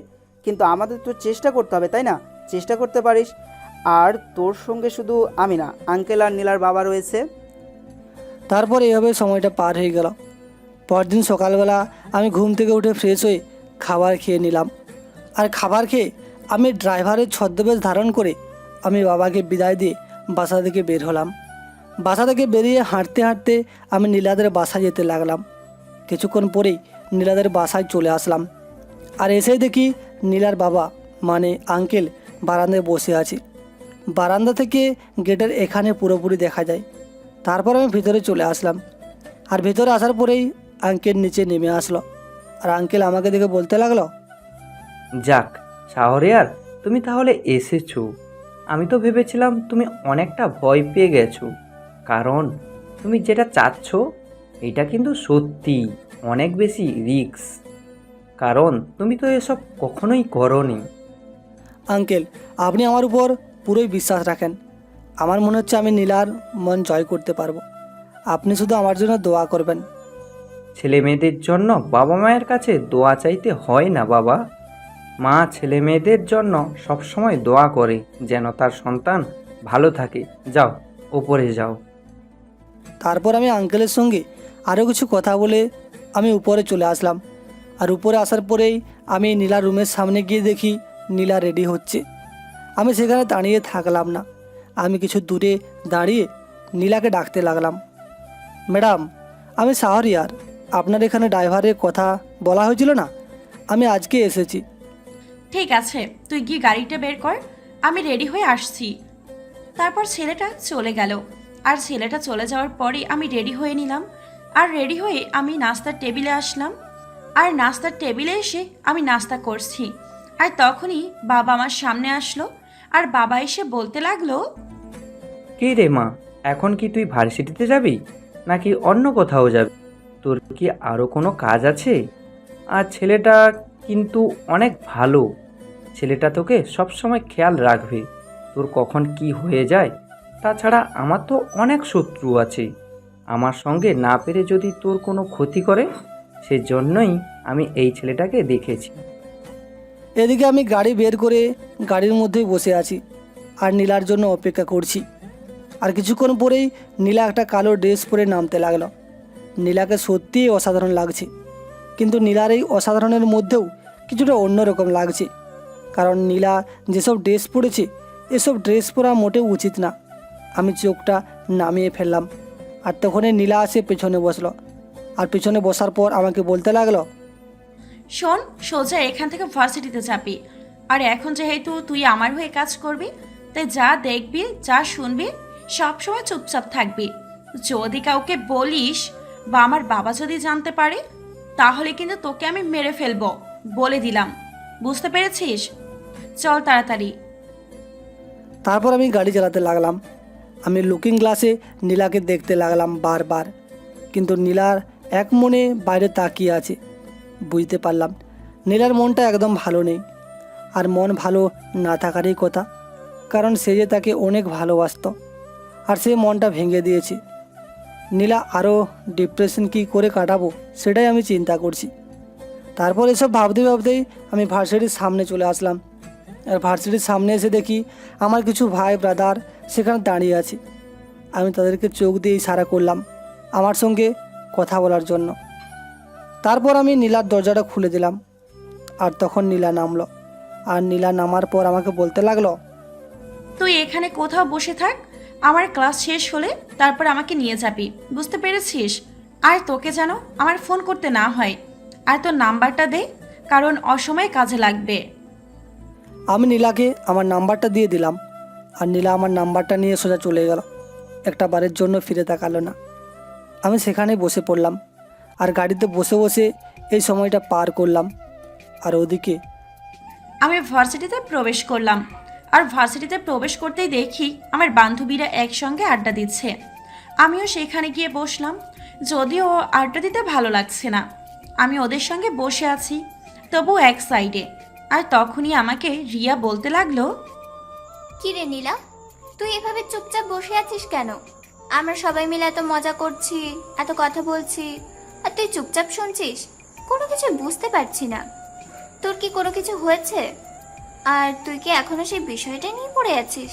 কিন্তু আমাদের তো চেষ্টা করতে হবে, তাই না? চেষ্টা করতে পারিস। আর তোর সঙ্গে শুধু আমি না, আঙ্কেল আর নীলার বাবা রয়েছে। তারপর এইভাবে সময়টা পার হয়ে গেল। পরদিন সকালবেলা আমি ঘুম থেকে উঠে ফ্রেশ হয়ে খাবার খেয়ে নিলাম। আর খাবার খেয়ে আমি ড্রাইভারের ছদ্মবেশ ধারণ করে আমি বাবাকে বিদায় দিয়ে বাসা থেকে বের হলাম। বাসা থেকে বেরিয়ে হাঁটতে হাঁটতে আমি নীলাদের বাসায় যেতে লাগলাম। কিছুক্ষণ পরেই নীলাদের বাসায় চলে আসলাম। আর এসেই দেখি নীলার বাবা মানে আঙ্কেল বারান্দায় বসে আছে। বারান্দা থেকে গেটের এখানে পুরোপুরি দেখা যায়। তারপর আমি ভিতরে চলে আসলাম। আর ভিতরে আসার পরেই আঙ্কেল নিচে নেমে আসলো। আর আঙ্কেল আমাকে দেখে বলতে লাগলো, যাক শাহরিয়ার, তুমি তাহলে এসেছো। আমি তো ভেবেছিলাম তুমি অনেকটা ভয় পেয়ে গেছো, কারণ তুমি যেটা চাচ্ছ এটা কিন্তু সত্যি অনেক বেশি রিস্ক। কারণ তুমি তো এসব কখনোই করোনি। আঙ্কেল, আপনি আমার উপর পুরোই বিশ্বাস রাখেন। আমার মনে হচ্ছে আমি নীলার মন জয় করতে পারবো। আপনি শুধু আমার জন্য দোয়া করবেন। ছেলে মেয়েদের জন্য বাবা মায়ের কাছে দোয়া চাইতে হয় না বাবা। মা ছেলে মেয়েদের জন্য সবসময় দোয়া করে যেন তার সন্তান ভালো থাকে। যাও, ওপরে যাও। তারপর আমি আঙ্কেলের সঙ্গে আরও কিছু কথা বলে আমি উপরে চলে আসলাম। আর উপরে আসার পরেই আমি নীলার রুমের সামনে গিয়ে দেখি নীলা রেডি হচ্ছে। আমি সেখানে দাঁড়িয়ে থাকলাম না, আমি কিছু দূরে দাঁড়িয়ে নীলাকে ডাকতে লাগলাম, ম্যাডাম, আমি শাহরিয়ার। আপনার এখানে ড্রাইভারের কথা বলা হয়েছিল না, আমি আজকে এসেছি। ঠিক আছে, তুই গিয়ে গাড়িটা বের কর, আমি রেডি হয়ে আসছি। তারপর ছেলেটা চলে গেল। আর ছেলেটা চলে যাওয়ার পরে আমি রেডি হয়ে নিলাম। আর রেডি হয়ে আমি নাস্তার টেবিলে আসলাম। আর নাস্তার টেবিলে এসে আমি নাস্তা করছি। আর তখনই বাবা আমার সামনে আসলো। আর বাবা এসে বলতে লাগলো, কি রে মা, এখন কি তুই ভার্সিটিতে যাবি নাকি অন্য কোথাও যাবি? তোর কি আরও কোনো কাজ আছে? আর ছেলেটা কিন্তু অনেক ভালো। ছেলেটা তোকে সবসময় খেয়াল রাখবে, তোর কখন কি হয়ে যায়। তাছাড়া আমার তো অনেক শত্রু আছে, আমার সঙ্গে না পেরে যদি তোর কোনো ক্ষতি করে, সেজন্যই আমি এই ছেলেটাকে দেখেছি। এদিকে আমি গাড়ি বের করে গাড়ির মধ্যেই বসে আছি আর নীলার জন্য অপেক্ষা করছি। আর কিছুক্ষণ পরেই নীলা একটা কালো ড্রেস পরে নামতে লাগলো। নীলাকে সত্যিই অসাধারণ লাগছে, কিন্তু নীলার এই অসাধারণের মধ্যেও কিছুটা অন্যরকম লাগছে। কারণ নীলা যেসব ড্রেস পরেছে, এসব ড্রেস পরা মোটেও উচিত না। আমি চোখটা নামিয়ে ফেললাম। আর তখনই নীলা এসে পেছনে বসলো। আর পেছনে বসার পর আমাকে বলতে লাগলো, শোন, সোজা এখান থেকে ভার্সিটিতে যাবি। আর এখন যেহেতু তুই আমার হয়ে কাজ করবি, তাই যা দেখবি যা শুনবি সবসময় চুপচাপ থাকবি। যদি কাউকে বলিস বা আমার বাবা যদি জানতে পারে, তাহলে কিন্তু তোকে আমি মেরে ফেলবো, বলে দিলাম। বুঝতে পেরেছিস? চল তাড়াতাড়ি। তারপর আমি গাড়ি চালাতে লাগলাম। আমি লুকিং গ্লাসে নীলাকে দেখতে লাগলাম বারবার, কিন্তু নীলার এক মনে বাইরে তাকিয়ে আছে। বুঝতে পারলাম নীলার মনটা একদম ভালো নেই। আর মন ভালো না থাকারই কথা, কারণ সে যে তাকে অনেক ভালোবাসতো, আর সে মনটা ভেঙে দিয়েছে। নীলা আরও ডিপ্রেশন কী করে কাটাবো সেটাই আমি চিন্তা করছি। তারপর এসব ভাবতে ভাবতেই আমি ভার্সিটির সামনে চলে আসলাম। আর ভার্সিটির সামনে এসে দেখি আমার কিছু ভাই ব্রাদার সেখানে দাঁড়িয়ে আছে। আমি তাদেরকে চোখ দিয়ে ইশারা করলাম আমার সঙ্গে কথা বলার জন্য। তারপর আমি নীলার দরজাটা খুলে দিলাম, আর তখন নীলা নামলো। আর নীলা নামার পর আমাকে বলতে লাগলো, তুই এখানে কোথাও বসে থাক, আমার ক্লাস শেষ হলে তারপর আমাকে নিয়ে যাবি। বুঝতে পেরেছিস? আর তোকে যেন আমার ফোন করতে না হয়। আর তোর নাম্বারটা দে, কারণ অসময়ে কাজে লাগবে। আমি নীলাকে আমার নাম্বারটা দিয়ে দিলাম। আর নীলা আমার নাম্বারটা নিয়ে সোজা চলে গেল। একটা বারের জন্য ফিরে তাকালো না। আমি সেখানে বসে পড়লাম, আর গাড়িতে বসে বসে এই সময়টা পার করলাম। আর ওদিকে আমি ভার্সিটিতে প্রবেশ করলাম, আর ভার্সিটিতে প্রবেশ করতেই দেখি আমার বান্ধবীরা একসঙ্গে আড্ডা দিচ্ছে। আমিও সেখানে গিয়ে বসলাম, যদিও আড্ডা দিতে ভালো লাগছে না। আমি ওদের সঙ্গে বসে আছি, তবু এক সাইডে। আর তখনই আমাকে রিয়া বলতে লাগলো, কি রে নীলা, তুই এভাবে চুপচাপ বসে আছিস কেন? আমরা সবাই মিলে এত মজা করছি, এত কথা বলছি, আর তুই চুপচাপ শুনছিস? কোনো কিছু বুঝতে পারছি না। তোর কি কোনো কিছু হয়েছে? আর তুই কি এখনো সেই বিষয়টা নিয়ে পড়ে আছিস?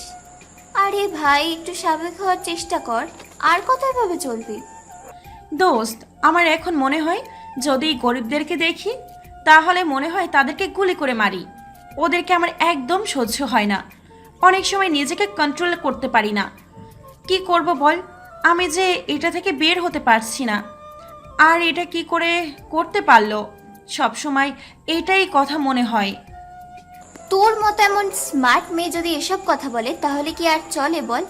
আরে ভাই, একটু স্বাভাবিক হওয়ার চেষ্টা কর। আর কত এভাবে চলবি? দোস্ত, আমার এখন মনে হয় যদি গরিবদেরকে দেখি তাহলে মনে হয় তাদেরকে গুলি করে মারি। ওদেরকে আমার একদম সহ্য হয় না। অনেক সময় নিজেকে কন্ট্রোল করতে পারি না। কি করব বল? আমি যে এটা থেকে বের হতে পারছি না। আর এটা কি করে করতে পারলো? সব সময় এটাই কথা মনে হয়। তোর মতো এমন স্মার্ট মেয়ে যদি এসব কথা বলে তাহলে কি আর চলে বল?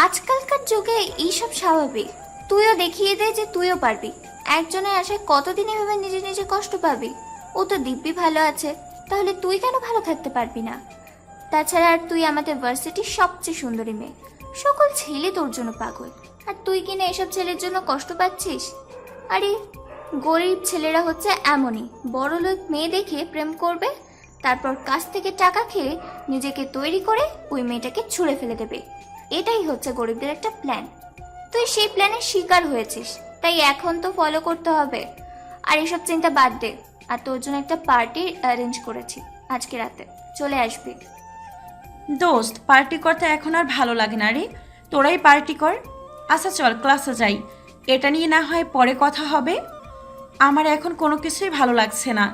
আজকালকার যুগে এইসব স্বাভাবিক। তুইও দেখিয়ে দে যে তুইও পারবি। একজনের আশায় কতদিন এভাবে নিজে নিজে কষ্ট পাবি? ও তো দিব্যি ভালো আছে, তাহলে তুই কেন ভালো থাকতে পারবি না? তাছাড়া আর তুই আমাদের ভার্সিটির সবচেয়ে সুন্দরী মেয়ে। সকল ছেলে তোর জন্য পাগল, আর তুই কিনা এসব ছেলের জন্য কষ্ট পাচ্ছিস? আরে গরিব ছেলেরা হচ্ছে এমনই, বড়লোক মেয়ে দেখে প্রেম করবে, তারপর কাছ থেকে টাকা খেয়ে নিজেকে তৈরি করে ওই মেয়েটাকে ছুঁড়ে ফেলে দেবে। এটাই হচ্ছে গরিবদের একটা প্ল্যান। তুই সেই প্ল্যানের শিকার হয়েছিস, তাই এখন তো ফলো করতে হবে। আর এসব চিন্তা বাদ দে। আর তোর জন্য একটা পার্টি অ্যারেঞ্জ করেছি আজকে রাতে, চলে আসবি। দোস্ত, পার্টি করতে এখন আর ভালো লাগে না রে, তোরাই পার্টি কর। আচ্ছা চল ক্লাসে যাই, এটা নিয়ে না হয় পরে কথা হবে। আমার এখন কোনো কিছুই ভালো লাগছে না।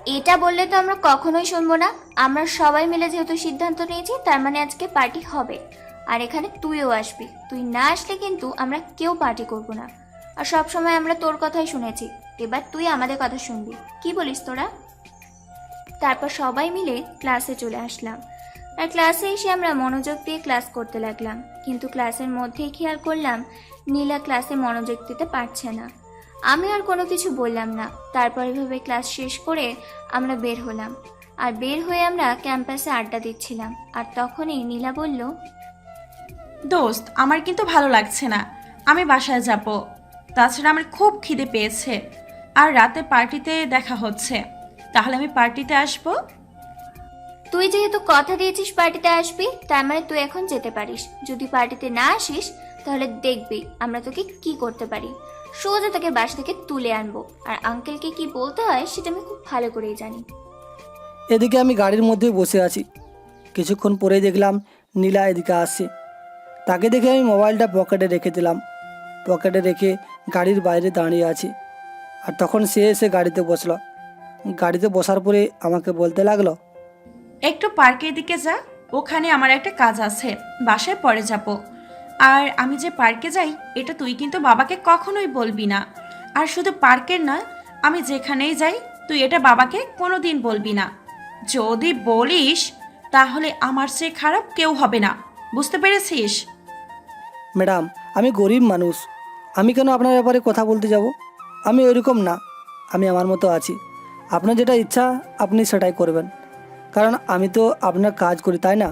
এটা বললে তো আমরা কখনোই শুনবো না। আমরা সবাই মিলে যেহেতু সিদ্ধান্ত নিয়েছি, তার মানে আজকে পার্টি হবে। আর এখানে তুইও আসবি। তুই না আসলে কিন্তু আমরা কেউ পার্টি করব না। আর সব সময় আমরা তোর কথাই শুনেছি, এবার তুই আমাদের কথা শুনবি। কি বলিস তোরা? তারপর সবাই মিলে ক্লাসে চলে আসলাম। আর ক্লাসে এসে আমরা মনোযোগ দিয়ে ক্লাস করতে লাগলাম, কিন্তু ক্লাসের মধ্যেই খেয়াল করলাম নীলা ক্লাসে মনোযোগ দিতে পারছে না। আমি আর কোনো কিছু বললাম না। তারপর এভাবে ক্লাস শেষ করে আমরা বের হলাম। আর বের হয়ে আমরা ক্যাম্পাসে আড্ডা দিচ্ছিলাম। আর তখনই নীলা বলল, দোস্ত, আমার কিন্তু ভালো লাগছে না, আমি বাসায় যাব। তাছাড়া আমার খুব খিদে পেয়েছে, আর রাতে পার্টিতে দেখা হচ্ছে, তাহলে আমি পার্টিতে আসবো। তুই যেহেতু কথা দিয়েছিস পার্টিতে আসবি, তার মানে তুই এখন যেতে পারিস। যদি পার্টিতে না আসিস তাহলে দেখবি আমরা তোকে কি করতে পারি। সোজা তোকে বাসা থেকে তুলে আনবো। আর আঙ্কেলকে কি বলতে হয় সেটা আমি খুব ভালো করেই জানি। এদিকে আমি গাড়ির মধ্যে বসে আছি। কিছুক্ষণ পরেই দেখলাম নীলা এদিকে আসছে। তাকে দেখে আমি মোবাইলটা পকেটে রেখে দিলাম। পকেটে রেখে গাড়ির বাইরে দাঁড়িয়ে আছি। আর তখন সে এসে গাড়িতে বসলো। গাড়িতে বসার পরে আমাকে বলতে লাগলো, একটু পার্কের দিকে যা, ওখানে আমার একটা কাজ আছে, বাসায় পরে যাব। আর আমি যে পার্কে যাই এটা তুই কিন্তু বাবাকে কখনোই বলবি না। আর শুধু পার্কের না, আমি যেখানেই যাই তুই এটা বাবাকে কোনো দিন বলবি না। যদি বলিস তাহলে আমার চেয়ে খারাপ কেউ হবে না, বুঝতে পেরেছিস? ম্যাডাম, আমি গরিব মানুষ, আমি কেন আপনার ব্যাপারে কথা বলতে যাব? আমি ওইরকম না, আমি আমার মতো আছি। আপনার যেটা ইচ্ছা আপনি সেটাই করবেন, কারণ আমি তো আপনার কাজ করি, তাই না?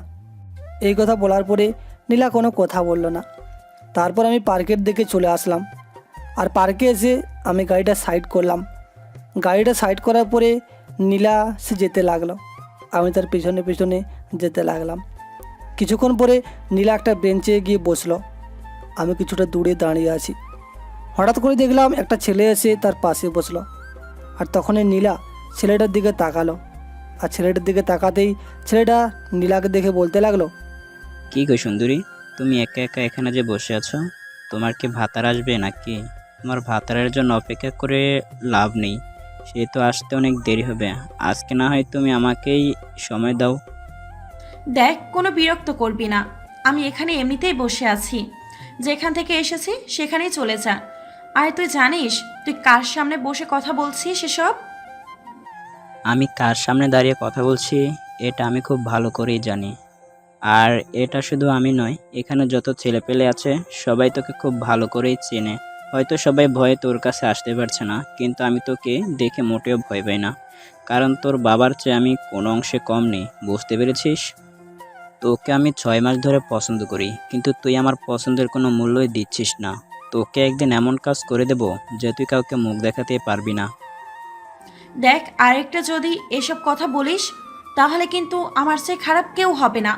এই কথা বলার পরে নীলা কোনো কথা বলল না। তারপর আমি পার্কের দিকে চলে আসলাম, আর পার্কে এসে আমি গাড়িটা সাইড করলাম। গাড়িটা সাইড করার পরে নীলা সে যেতে লাগলো, আমি তার পিছনে পিছনে যেতে লাগলাম। কিছুক্ষণ পরে নীলা একটা বেঞ্চে গিয়ে বসলো, আমি কিছুটা দূরে দাঁড়িয়ে আছি। হঠাৎ করে দেখলাম একটা ছেলে এসে তার পাশে বসলো, আর তখনই নীলা ছেলেটার দিকে তাকালো, আর ছেলেটার দিকে তাকাতেই ছেলেটা নীলাকে দেখে বলতে লাগলো, কি গো সুন্দরী, তুমি একা একা এখানে যে বসে আছো, তোমার কি ভাতার আসবে নাকি? তোমার ভাতারের জন্য অপেক্ষা করে লাভ নেই, সে তো আসতে অনেক দেরি হবে। আজকে না হয় তুমি আমাকেই সময় দাও। দেখ, কোনো বিরক্ত করবি না, আমি এখানে এমনিতেই বসে আছি, যেখান থেকে এসেছি সেখানেই চলে যা। আর তুই জানিস তুই কার সামনে বসে কথা বলছিস সেসব? আমি কার সামনে দাঁড়িয়ে কথা বলছি এটা আমি খুব ভালো করেই জানি। আর এটা শুধু আমি নয়, এখানে যত ছেলেপেলে আছে সবাই তোকে খুব ভালো করেই চেনে। হয়তো সবাই ভয়ে তোর কাছে আসতে পারছে না, কিন্তু আমি তোকে দেখে মোটেও ভয় পাই না, কারণ তোর বাবার চেয়ে আমি কোনো অংশে কম নেই, বুঝতে পেরেছিস? তোকে আমি 6 মাস ধরে পছন্দ করি, কিন্তু তুই আমার পছন্দের কোনো মূল্যই দিচ্ছিস না। তোকে একদিন এমন কাজ করে দেব যে তুই কাউকে মুখ দেখাতে পারবি না। দেখ, আরেকটা যদি এসব কথা বলিস তাহলে কিন্তু আমার চেয়ে খারাপ কেউ হবে না।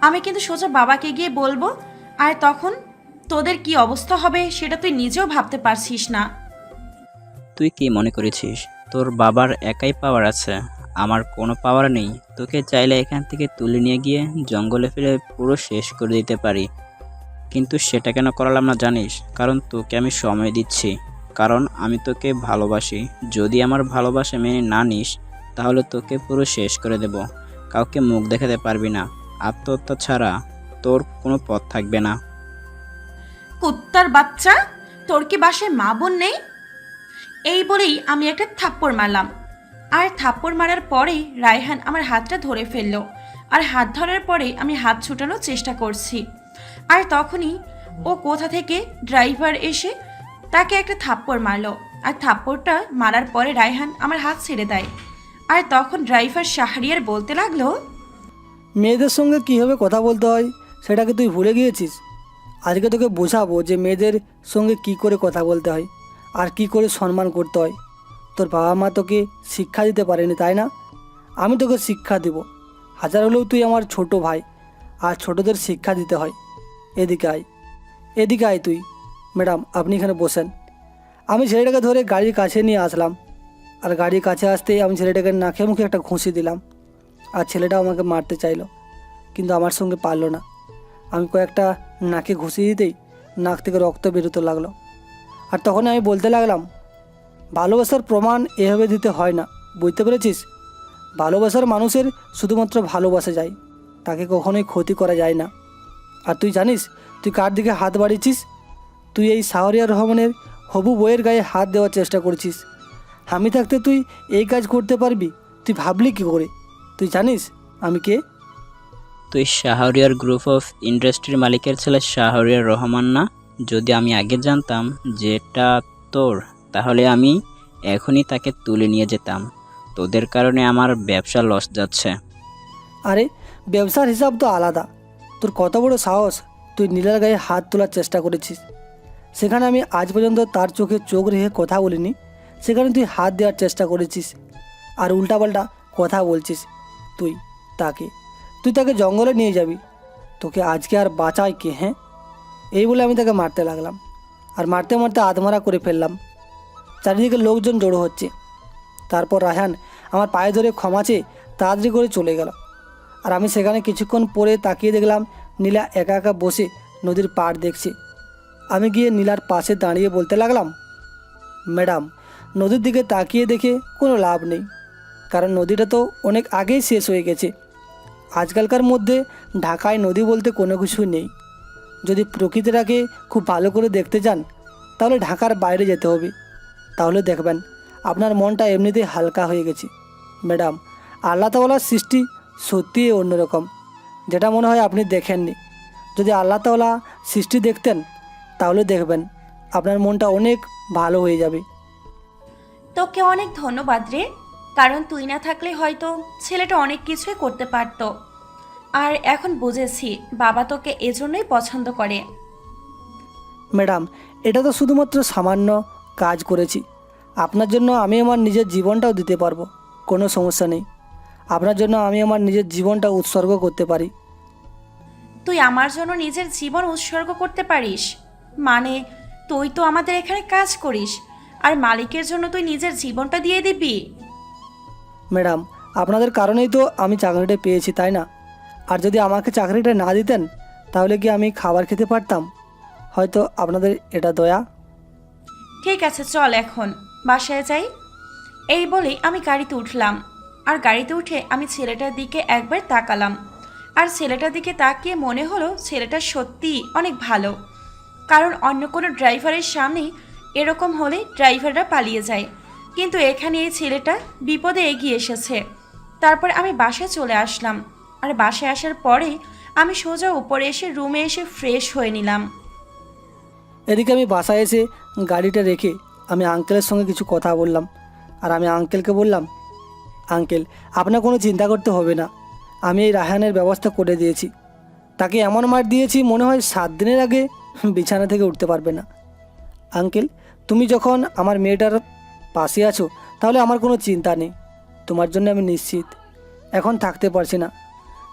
আমি কিন্তু সোজা বাবাকে গিয়ে বলবো, আর তখন তোদের কি অবস্থা হবে সেটা তুই নিজেও ভাবতে পারছিস না। তুই কি মনে করেছিস তোর বাবার একাই পাওয়ার আছে? আমার কোনো পাওয়ার নেই। তোকে চাইলে এখান থেকে তুলে নিয়ে গিয়ে জঙ্গলে ফেলে পুরো শেষ করে দিতে পারি, কিন্তু সেটা কেন করালাম না জানিস? কারণ তোকে আমি সময় দিচ্ছি, কারণ আমি তোকে ভালোবাসি। যদি আমার ভালোবাসা মেনে না নিস তাহলে তোকে পুরো শেষ করে দেব, কাউকে মুখ দেখাতে পারবি না, আত্মহত্যা ছাড়া তোর কোনো পথ থাকবে না। কুত্তার বাচ্চা, তোর কি বাসায় মা বোন নেই? এই বলেই আমি একটা থাপ্পড় মারলাম, আর থাপ্পড় মারার পরে রায়হান আমার হাতটা ধরে ফেললো, আর হাত ধরার পরে আমি হাত ছুটানোর চেষ্টা করছি, আর তখনই ও কোথা থেকে ড্রাইভার এসে তাকে একটা থাপ্পড় মারলো, আর থাপ্পড়টা মারার পরে রায়হান আমার হাত ছেড়ে দেয়। আর তখন ড্রাইভার শাহরিয়ার বলতে লাগলো, মেয়েদের সঙ্গে কীভাবে কথা বলতে হয় সেটাকে তুই ভুলে গিয়েছিস। আজকে তোকে বোঝাবো যে মেয়েদের সঙ্গে কি করে কথা বলতে হয় আর কি করে সম্মান করতে হয়। তোর বাবা মা তোকে শিক্ষা দিতে পারেনি, তাই না? আমি তোকে শিক্ষা দেব। হাজার হলেও তুই আমার ছোট ভাই, আর ছোটদের শিক্ষা দিতে হয়। এদিকে আয়, এদিকে আয় তুই। ম্যাডাম, আপনি এখানে বসেন। আমি ছেলেটাকে ধরে গাড়ির কাছে নিয়ে আসলাম, আর গাড়ির কাছে আসতেই আমি ছেলেটাকে নাকে মুখে একটা ঘুষি দিলাম, আর ছেলেটাও আমাকে মারতে চাইলো, কিন্তু আমার সঙ্গে পারলো না। আমি কয়েকটা নাকে ঘুষি দিতেই নাক থেকে রক্ত বেরোতে লাগলো, আর তখন আমি বলতে লাগলাম, ভালোবাসার প্রমাণ এভাবে দিতে হয় না, বুঝতে পেরেছিস? ভালোবাসার মানুষের শুধুমাত্র ভালোবাসা যায়, তাকে কখনোই ক্ষতি করা যায় না। আর তুই জানিস তুই কার দিকে হাত বাড়িয়েছিস? তুই এই শাহরিয়ার রহমানের হবু বইয়ের গায়ে হাত দেওয়ার চেষ্টা করছিস। আমি থাকতে তুই এই কাজ করতে পারবি? তুই ভাবলি কী করে? তুই জানিস আমি কে? তুই শাহরিয়ার গ্রুপ অফ ইন্ডাস্ট্রির মালিকের ছেলে শাহরিয়ার রহমান না? যদি আমি আগে জানতাম যেটা তোর, তাহলে আমি এখনই তাকে তুলে নিয়ে যেতাম। তোদের কারণে আমার ব্যবসা লস যাচ্ছে। আরে, ব্যবসার হিসাব তো আলাদা। তোর কত বড় সাহস, তুই নীলার গায়ে হাত তোলার চেষ্টা করেছিস। সেখানে আমি আজ পর্যন্ত তার চোখে চোখ রেখে কথা বলিনি, সেখানে তুই হাত দেওয়ার চেষ্টা করেছিস আর উল্টাপাল্টা কথা বলছিস। তুই তাকে জঙ্গলে নিয়ে যাবি? তোকে আজকে আর বাঁচায় কে? হ্যাঁ, এই বলে আমি তাকে মারতে লাগলাম, আর মারতে মারতে আধমারা করে ফেললাম। চারিদিকে লোকজন জড়ো হচ্ছে। তারপর রায়হান আমার পায়ে ধরে ক্ষমা চেয়ে তাড়াতাড়ি করে চলে গেল, আর আমি সেখানে কিছুক্ষণ পরে তাকিয়ে দেখলাম নীলা একা একা বসে নদীর পাড় দেখছে। আমি গিয়ে নীলার পাশে দাঁড়িয়ে বলতে লাগলাম, ম্যাডাম, নদীর দিকে তাকিয়ে দেখে কোনো লাভ নেই, কারণ নদীটা তো অনেক আগেই শেষ হয়ে গেছে। আজকালকার মধ্যে ঢাকায় নদী বলতে কোনো কিছু নেই। যদি প্রকৃতিটাকে খুব ভালো করে দেখতে চান তাহলে ঢাকার বাইরে যেতে হবে, তাহলে দেখবেন আপনার মনটা এমনিতেই হালকা হয়ে গেছে। ম্যাডাম, আল্লাহ তাআলার সৃষ্টি সত্যিই অন্যরকম, যেটা মনে হয় আপনি দেখেননি। যদি আল্লাহ তাআলা সৃষ্টি দেখতেন তাহলে দেখবেন আপনার মনটা অনেক ভালো হয়ে যাবে। তোকে অনেক ধন্যবাদ রে, কারণ তুই না থাকলে হয়তো ছেলেটা অনেক কিছুই করতে পারতো। আর এখন বুঝেছি বাবা তোকে এজন্যই পছন্দ করে। ম্যাডাম, এটা তো শুধুমাত্র সামান্য কাজ করেছি। আপনার জন্য আমি আমার নিজের জীবনটাও দিতে পারবো, কোনো সমস্যা নেই। আপনার জন্য আমি আমার নিজের জীবনটা উৎসর্গ করতে পারি। তুই আমার জন্য নিজের জীবন উৎসর্গ করতে পারিস? মানে তুই তো আমাদের এখানে কাজ করিস, আর মালিকের জন্য তুই নিজের জীবনটা দিয়ে দিবি? ম্যাডাম, আপনাদের কারণেই তো আমি চাকরিটা পেয়েছি, তাই না? আর যদি আমাকে চাকরিটা না দিতেন তাহলে কি আমি খাবার খেতে পারতাম? হয়তো আপনাদের এটা দয়া। ঠিক আছে, চল এখন বাসায় যাই। এই বলেই আমি গাড়িতে উঠলাম। আর গাড়িতে উঠে আমি ছেলেটার দিকে একবার তাকালাম। আর ছেলেটার দিকে তাকিয়ে মনে হলো ছেলেটা সত্যিই অনেক ভালো। কারণ অন্য কোনো ড্রাইভারের সামনেই এরকম হলে ড্রাইভাররা পালিয়ে যায়, কিন্তু এখানে এই ছেলেটা বিপদে এগিয়ে এসেছে। তারপর আমি বাসায় চলে আসলাম। আর বাসায় আসার পরেই আমি সোজা উপরে এসে রুমে এসে ফ্রেশ হয়ে নিলাম। এদিকে আমি বাসায় এসে গাড়িটা রেখে আমি আঙ্কেলের সঙ্গে কিছু কথা বললাম। আর আমি আঙ্কেলকে বললাম, আঙ্কেল, আপনার কোনো চিন্তা করতে হবে না, আমি এই রায়হানের ব্যবস্থা করে দিয়েছি। তাকে এমন মার দিয়েছি মনে হয় 7 দিনের আগে বিছানা থেকে উঠতে পারবে না। আঙ্কেল, তুমি যখন আমার মেয়েটার পাশে আছো তাহলে আমার কোনো চিন্তা নেই। তোমার জন্য আমি নিশ্চিত, এখন থাকতে পারছি না।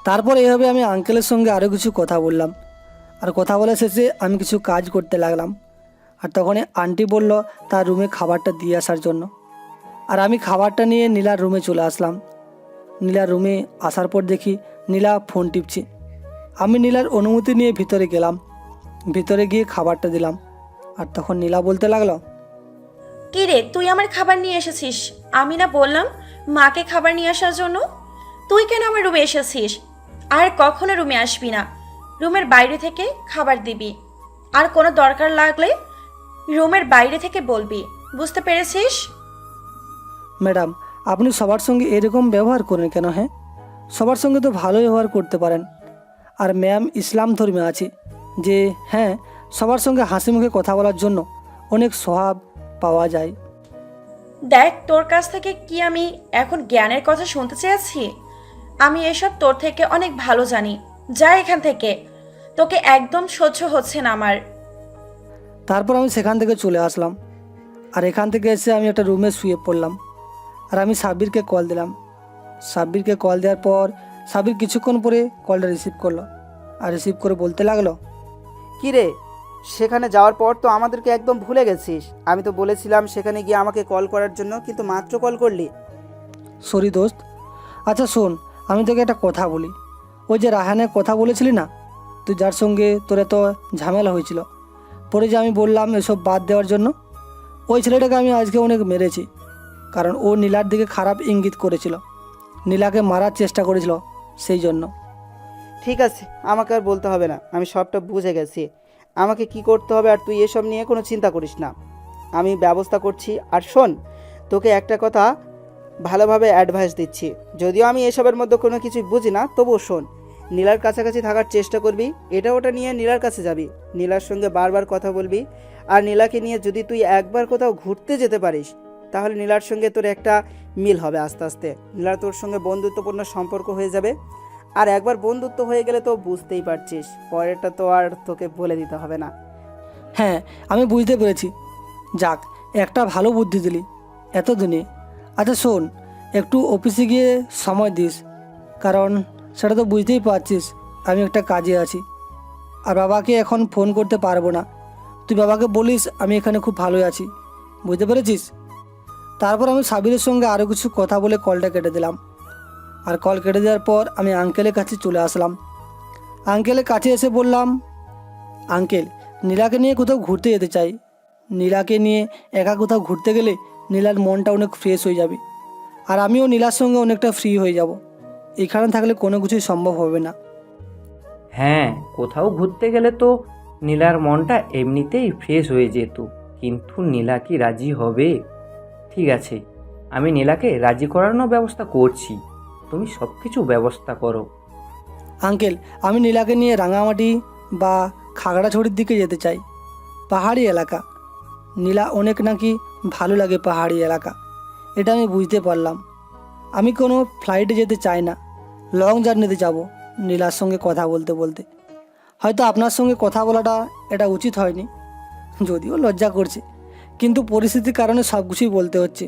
তারপর এভাবে আমি আঙ্কেলের সঙ্গে আরও কিছু কথা বললাম। আর কথা বলা শেষে আমি কিছু কাজ করতে লাগলাম। আর তখনই আন্টি বলল তার রুমে খাবারটা দিয়ে আসার জন্য। আর আমি খাবারটা নিয়ে নীলার রুমে চলে আসলাম। নীলার রুমে আসার পর দেখি নীলা ফোন টিপছে। আমি নীলার অনুমতি নিয়ে ভিতরে গেলাম। ভিতরে গিয়ে খাবারটা দিলাম। আর তখন নীলা বলতে লাগলো, কি রে, তুই আমার খাবার নিয়ে এসেছিস? আমি না বললাম মাকে খাবার নিয়ে আসার জন্য? তুই কেন আমার রুমে এসেছিস? আর কখনো রুমে আসবি না। রুমের বাইরে থেকে খাবার দিবি। আর কোনো দরকার লাগলে রুমের বাইরে থেকে বলবি, বুঝতে পেরেছিস? ম্যাডাম, আপনি সবার সঙ্গে এরকম ব্যবহার করেন কেন? হ্যাঁ, সবার সঙ্গে তো ভালো ব্যবহার করতে পারেন। আর ম্যাম ইসলাম ধর্মে আছে যে হ্যাঁ, সবার সঙ্গে হাসি মুখে কথা বলার জন্য অনেক স্বভাব পাওয়া যায়। দেখ, তোর কাছ থেকে কি আমি এখন জ্ঞানের কথা শুনতে চেয়েছি? আমি এসব তোর থেকে অনেক ভালো জানি। যা এখান থেকে, তোকে একদম সহ্য হচ্ছে না আমার। তারপর আমি সেখান থেকে চলে আসলাম। আর এখান থেকে এসে আমি একটা রুমে শুয়ে পড়লাম। আর আমি সাব্বিরকে কল দিলাম। সাব্বিরকে কল দেওয়ার পর সাব্বির কিছুক্ষণ পরে কলটা রিসিভ করলো। আর রিসিভ করে বলতে লাগলো, কি রে, সেখানে যাওয়ার পর তো আমাদেরকে একদম ভুলে গেছিস। আমি তো বলেছিলাম সেখানে গিয়ে আমাকে কল করার জন্য, কিন্তু মাত্র কল করলি। সরি দোস্ত। আচ্ছা শোন, আমি তোকে একটা কথা বলি। ওই যে রায়হানের কথা বলেছিলি না, তুই যার সঙ্গে তোর এত ঝামেলা হয়েছিল, পরে যে আমি বললাম এসব বাদ দেওয়ার জন্য, ওই ছেলেটাকে আমি আজকে অনেক মেরেছি। কারণ ও নীলার দিকে খারাপ ইঙ্গিত করেছিল, নীলাকে মারার চেষ্টা করেছিল, সেই জন্য। ঠিক আছে, আমাকে আর বলতে হবে না, আমি সবটা বুঝে গেছি আমাকে কি করতে হবে। আর তুই এসব নিয়ে কোনো চিন্তা করিস না, আমি ব্যবস্থা করছি। আর শোন, তোকে একটা কথা ভালোভাবে অ্যাডভাইস দিচ্ছি। যদিও আমি এসবের মধ্যে কোনো কিছুই বুঝি না, তবুও শোন, নীলার কাছাকাছি থাকার চেষ্টা করবি। এটা ওটা নিয়ে নীলার কাছে যাবি, নীলার সঙ্গে বারবার কথা বলবি। আর নীলাকে নিয়ে যদি তুই একবার কোথাও ঘুরতে যেতে পারিস, তাহলে নীলার সঙ্গে তোর একটা মিল হবে। আস্তে আস্তে নীলার তোর সঙ্গে বন্ধুত্বপূর্ণ সম্পর্ক হয়ে যাবে। আর একবার বন্ধুত্ব হয়ে গেলে তো বুঝতেই পারছিস, পরেরটা তো আর তোকে বলে দিতে হবে না। হ্যাঁ, আমি বুঝতে পেরেছি। যাক, একটা ভালো বুদ্ধি দিলি এতদিনে। আচ্ছা শোন, একটু অফিসে গিয়ে সময় দিস, কারণ সেটা তো বুঝতেই পারছিস আমি একটা কাজে আছি। আর বাবাকে এখন ফোন করতে পারবো না। তুই বাবাকে বলিস আমি এখানে খুব ভালোই আছি, বুঝতে পেরেছিস? তারপর আমি সাবিরের সঙ্গে আরও কিছু কথা বলে কলটা কেটে দিলাম। আর কল কেটে দেওয়ার পর আমি আঙ্কেলের কাছে চলে আসলাম। আঙ্কেলের কাছে এসে বললাম, আঙ্কেল, নীলাকে নিয়ে কোথাও ঘুরতে যেতে চাই। নীলাকে নিয়ে একা কোথাও ঘুরতে গেলে নীলার মনটা অনেক ফ্রেশ হয়ে যাবে। আর আমিও নীলার সঙ্গে অনেকটা ফ্রি হয়ে যাব। এখানে থাকলে কোনো কিছুই সম্ভব হবে না। হ্যাঁ, কোথাও ঘুরতে গেলে তো নীলার মনটা এমনিতেই ফ্রেশ হয়ে যেত, কিন্তু নীলা কি রাজি হবে? ঠিক আছে, আমি নীলাকে রাজি করানোর ব্যবস্থা করছি, তুমি সব কিছু ব্যবস্থা করো। আঙ্কেল, আমি নীলাকে নিয়ে রাঙামাটি বা খাগড়াছড়ির দিকে যেতে চাই। পাহাড়ি এলাকা, নীলা অনেক নাকি ভালো লাগে পাহাড়ি এলাকা, এটা আমি বুঝতে পারলাম। আমি কোনো ফ্লাইটে যেতে চাই না, লং জার্নিতে যাব নীলার সঙ্গে কথা বলতে বলতে। হয়তো আপনার সঙ্গে কথা বলাটা এটা উচিত হয়নি, যদিও লজ্জা করছে, কিন্তু পরিস্থিতির কারণে সব কিছুই বলতে হচ্ছে।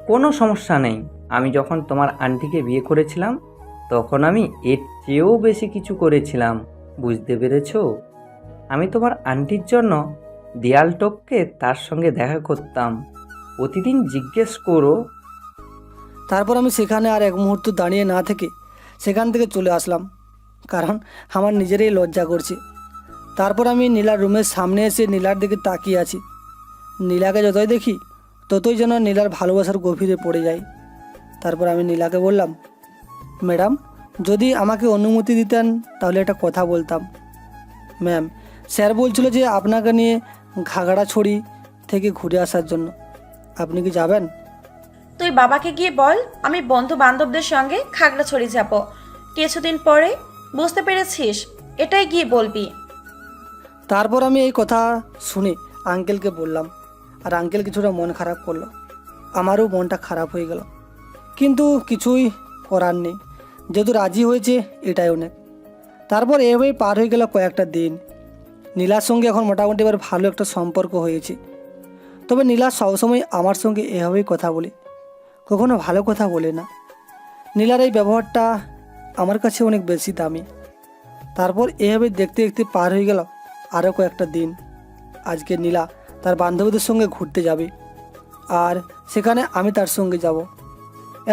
কোনো সমস্যা নেই। আমি যখন তোমার আন্টিকে বিয়ে করেছিলাম তখন আমি এর চেয়েও বেশি কিছু করেছিলাম, বুঝতে পেরেছো? আমি তোমার আন্টির জন্য দেয়াল টপকে তার সঙ্গে দেখা করতাম। প্রতিদিন জিজ্ঞেস করো। তারপর আমি সেখানে আর এক মুহূর্ত দাঁড়িয়ে না থেকে সেখান থেকে চলে আসলাম, কারণ আমার নিজেরই লজ্জা করছে। তারপর আমি নীলার রুমের সামনে এসে নীলার দিকে তাকিয়ে আছি। নীলাকে যতই দেখি ততই যেন নীলার ভালোবাসার গভীরে পড়ে যাই। তারপর আমি নীলাকে বললাম, ম্যাডাম, যদি আমাকে অনুমতি দিতেন তাহলে একটা কথা বলতাম। ম্যাম, স্যার বলছিল যে আপনাকে নিয়ে খাগড়াছড়ি থেকে ঘুরে আসার জন্য, আপনি কি যাবেন? তুই বাবাকে গিয়ে বল আমি বন্ধু বান্ধবদের সঙ্গে খাগড়াছড়ি যাব কিছুদিন পরে, বুঝতে পেরেছিস? এটাই গিয়ে বলবি। তারপর আমি এই কথা শুনে আঙ্কেলকে বললাম, আর আঙ্কেল কিছুটা মন খারাপ করলো। আমারও মনটা খারাপ হয়ে গেল, কিন্তু কিছুই করার নেই, যেহেতু রাজি হয়েছে এটাই অনেক। তারপর এভাবেই পার হয়ে গেল কয়েকটা দিন। নীলার সঙ্গে এখন মোটামুটি এবার ভালো একটা সম্পর্ক হয়েছে। তবে নীলা সবসময় আমার সঙ্গে এভাবেই কথা বলে, কখনো ভালো কথা বলে না। নীলার এই ব্যবহারটা আমার কাছে অনেক বেশি দামি। তারপর এভাবে দেখতে দেখতে পার হয়ে গেল আরও কয়েকটা দিন। আজকে নীলা তার বান্ধবীদের সঙ্গে ঘুরতে যাবে, আর সেখানে আমি তার সঙ্গে যাব।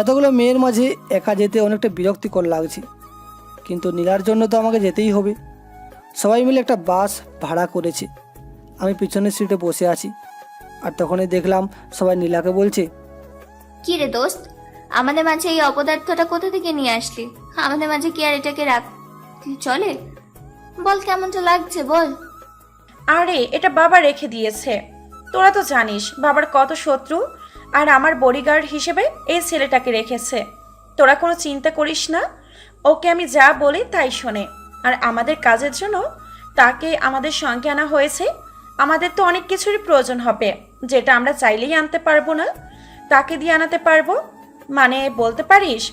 এতগুলো মেয়ের মাঝে একা যেতে অনেকটা বিরক্তিকর লাগছে, কিন্তু নীলার জন্য তো আমাকে যেতেই হবে। সবাই মিলে একটা বাস ভাড়া করেছে। আমি পিছনের সিটে বসে আছি, আর তখনই দেখলাম সবাই নীলাকে বলছে, কি রে দোস্ত, আমাদের মাঝে এই অপদার্থটা কোথা থেকে নিয়ে আসলি? আমাদের মাঝে কি আর এটাকে রাখতে চলে? বল, কেমনটা লাগছে বল। আরে এটা বাবা রেখে দিয়েছে। তোরা তো জানিস বাবার কত শত্রু, আর আমার বডিগার্ড হিসেবে এই ছেলেটাকে রেখেছে। তোরা কোনো চিন্তা করিস না, ওকে আমি যা বলি তাই শোনে। আর আমাদের কাজের জন্য তাকে আমাদের সঙ্গে আনা হয়েছে। আমাদের তো অনেক কিছুরই প্রয়োজন হবে, যেটা আমরা চাইলেই আনতে পারবো না, তাকে দিয়ে আনাতে পারবো। মানে বলতে পারিস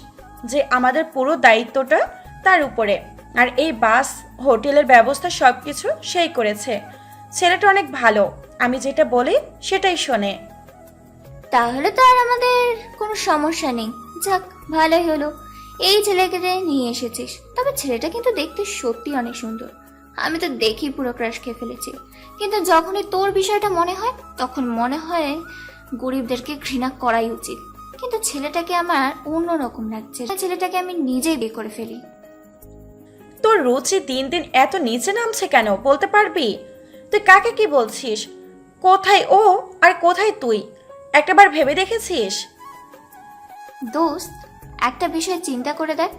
যে আমাদের পুরো দায়িত্বটা তার উপরে। আর এই বাস, হোটেলের ব্যবস্থা সব কিছু সেই করেছে। ছেলেটা অনেক ভালো, আমি যেটা বলি সেটাই শোনে। তাহলে তো আর আমাদের কোনো সমস্যা নেই। যাক, ভালোই হলো এই ছেলেকে নিয়ে এসেছিস। তবে ছেলেটা কিন্তু দেখতে সত্যি অনেক সুন্দর। আমি তো দেখি পুরো ক্রাশ খেয়ে ফেলেছি, কিন্তু যখনই তোর বিষয়টা মনে হয় তখন মনে হয় গরিবদেরকে ঘৃণা করাই উচিত। কিন্তু ছেলেটাকে আমার অন্যরকম লাগছে, ছেলেটাকে আমি নিজেই বিয়ে করে ফেলি। তোর রুচি দিন দিন এত নিচে নামছে কেন বলতে পারবি? তুই কাকে কি বলছিস? কোথায় ও আর কোথায় তুই? একটাবার ভেবে দেখেছিস? দোস্ত, একটা বিষয় চিন্তা করে দেখ,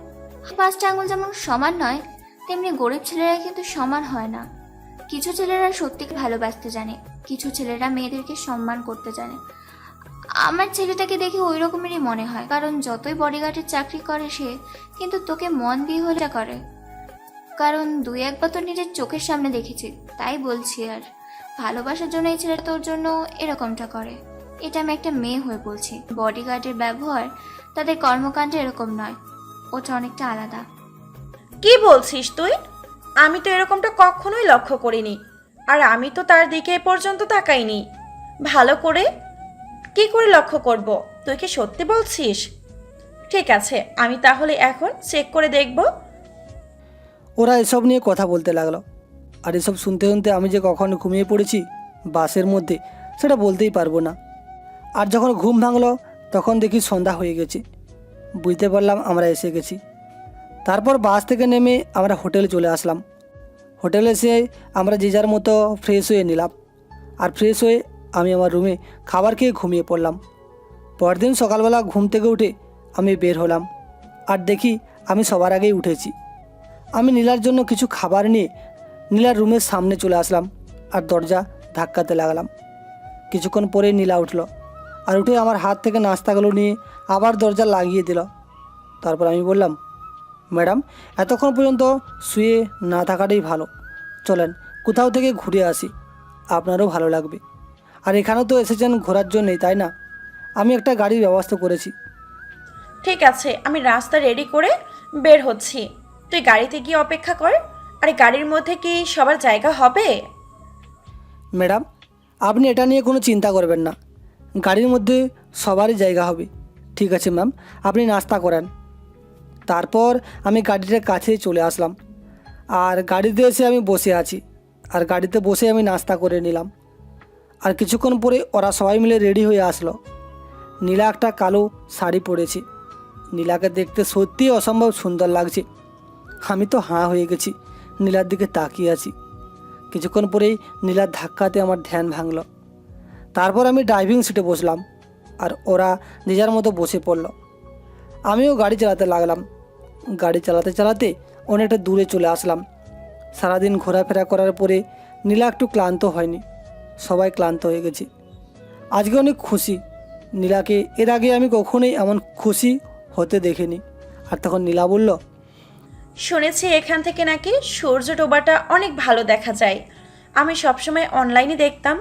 পাঁচটা আঙুল যেমন সমান নয়, তেমনি গরিব ছেলেরা কিন্তু সমান হয় না। কিছু ছেলেরা সত্যি ভালোবাসতে জানে, কিছু ছেলেরা মেয়েদেরকে সম্মান করতে জানে। আমার ছেলেটাকে দেখে ওই রকমেরই মনে হয়, কারণ যতই বডিগার্ডের চাকরি করে সে, কিন্তু তোকে মন দিয়ে হলে করে। কারণ দুই একবার তো নিজের চোখের সামনে দেখেছি, তাই বলছি। আর ভালোবাসার জন্য এই ছেলেটা তোর জন্য এরকমটা করে, এটা আমি একটা মেয়ে হয়ে বলছি। বডিগার্ডের ব্যবহার, তাদের কর্মকাণ্ড এরকম নয়, ওটা অনেকটা আলাদা। কি বলছিস তুই? আমি তো এরকমটা কখনোই লক্ষ্য করিনি, আর আমি তো তার দিকে এ পর্যন্ত তাকাইনি। ভালো করে কি করে লক্ষ্য করব? তুই কি সত্যি বলছিস? ঠিক আছে, আমি তাহলে এখন চেক করে দেখব। ওরা এসব নিয়ে কথা বলতে লাগলো, আর এসব শুনতে শুনতে আমি যে কখন ঘুমিয়ে পড়েছি বাসের মধ্যে সেটা বলতেই পারবো না। আর যখন ঘুম ভাঙলো তখন দেখি সন্ধ্যা হয়ে গেছে। বুঝতে পারলাম আমরা এসে গেছি। তারপর বাস থেকে নেমে আমরা হোটেলে চলে আসলাম। হোটেলে এসে আমরা যে যার মতো ফ্রেশ হয়ে নিলাম, আর ফ্রেশ হয়ে আমি আমার রুমে খাবার খেয়ে ঘুমিয়ে পড়লাম। পরদিন সকালবেলা ঘুম থেকে উঠে আমি বের হলাম, আর দেখি আমি সবার আগেই উঠেছি। আমি নীলার জন্য কিছু খাবার নিয়ে নীলার রুমের সামনে চলে আসলাম, আর দরজা ধাক্কাতে লাগলাম। কিছুক্ষণ পরেই নীলা উঠলো, আর উঠে আমার হাত থেকে নাস্তাগুলো নিয়ে আবার দরজা লাগিয়ে দিল। তারপর আমি বললাম, ম্যাডাম, এতক্ষণ পর্যন্ত শুয়ে না থাকাটাই ভালো। চলেন কোথাও থেকে ঘুরে আসি, আপনারও ভালো লাগবে। আর এখানেও তো এসেছেন ঘোরার জন্যই, তাই না? আমি একটা গাড়ির ব্যবস্থা করেছি। ঠিক আছে, আমি রাস্তা রেডি করে বের হচ্ছি। তুই গাড়িতে গিয়ে অপেক্ষা কর। আরে গাড়ির মধ্যে কি সবার জায়গা হবে? ম্যাডাম, আপনি এটা নিয়ে কোনো চিন্তা করবেন না, গাড়ির মধ্যে সবারই জায়গা হবে। ঠিক আছে ম্যাম, আপনি নাস্তা করেন। তারপর আমি গাড়িটার কাছে চলে আসলাম, আর গাড়িতে এসে আমি বসে আছি, আর গাড়িতে বসে আমি নাস্তা করে নিলাম। আর কিছুক্ষণ পরে ওরা সবাই মিলে রেডি হয়ে আসলো। নীলা একটা কালো শাড়ি পরেছে। নীলাকে দেখতে সত্যিই অসম্ভব সুন্দর লাগছে। আমি তো হাঁ হয়ে গেছি, নীলার দিকে তাকিয়ে আছি। কিছুক্ষণ পরেই নীলার ধাক্কাতে আমার ধ্যান ভাঙল। তারপর আমি ড্রাইভিং সিটে বসলাম, আর ওরা যে যার মতো বসে পড়ল। আমিও গাড়ি চালাতে লাগলাম। গাড়ি চালাতে চালাতে অনেকটা দূরে চলে আসলাম। সারাদিন ঘোরাফেরা করার পরে নীলা একটু ক্লান্ত হয়নি, সবাই ক্লান্ত হয়ে গেছে। আজকে অনেক খুশি। নীলাকে এর আগে আমি কখনোই এমন খুশি হতে দেখিনি। আর তখন নীলা বলল, শুনেছি এখান থেকে নাকি সূর্য ডোবাটা অনেক ভালো দেখা যায়। আমি সবসময় অনলাইনে দেখতাম,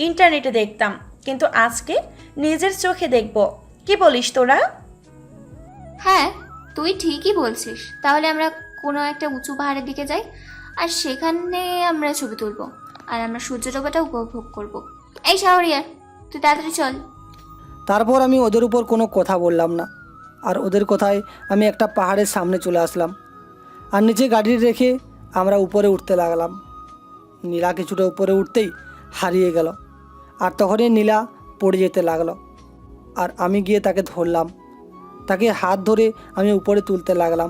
ইন্টারনেটে দেখতাম, কিন্তু আজকে নিজের চোখে দেখব। কি বলিস তোরা? হ্যাঁ, তুই ঠিকই বলছিস। তাহলে আমরা কোনো একটা উঁচু পাহাড়ের দিকে যাই, আর সেখানে আমরা ছবি তুলবো, আর আমরা সূর্যডোবাটা উপভোগ করব। এই শাহরিয়ার, তুই তাড়াতাড়ি চল। তারপর আমি ওদের উপর কোনো কথা বললাম না, আর ওদের কথায় আমি একটা পাহাড়ের সামনে চলে আসলাম। আর নিচে গাড়ি রেখে আমরা উপরে উঠতে লাগলাম। নীলা কিছুটা উপরে উঠতেই হারিয়ে গেল, আর তখনই নীলা পড়ে যেতে লাগলো। আর আমি গিয়ে তাকে ধরলাম, তাকে হাত ধরে আমি উপরে তুলতে লাগলাম।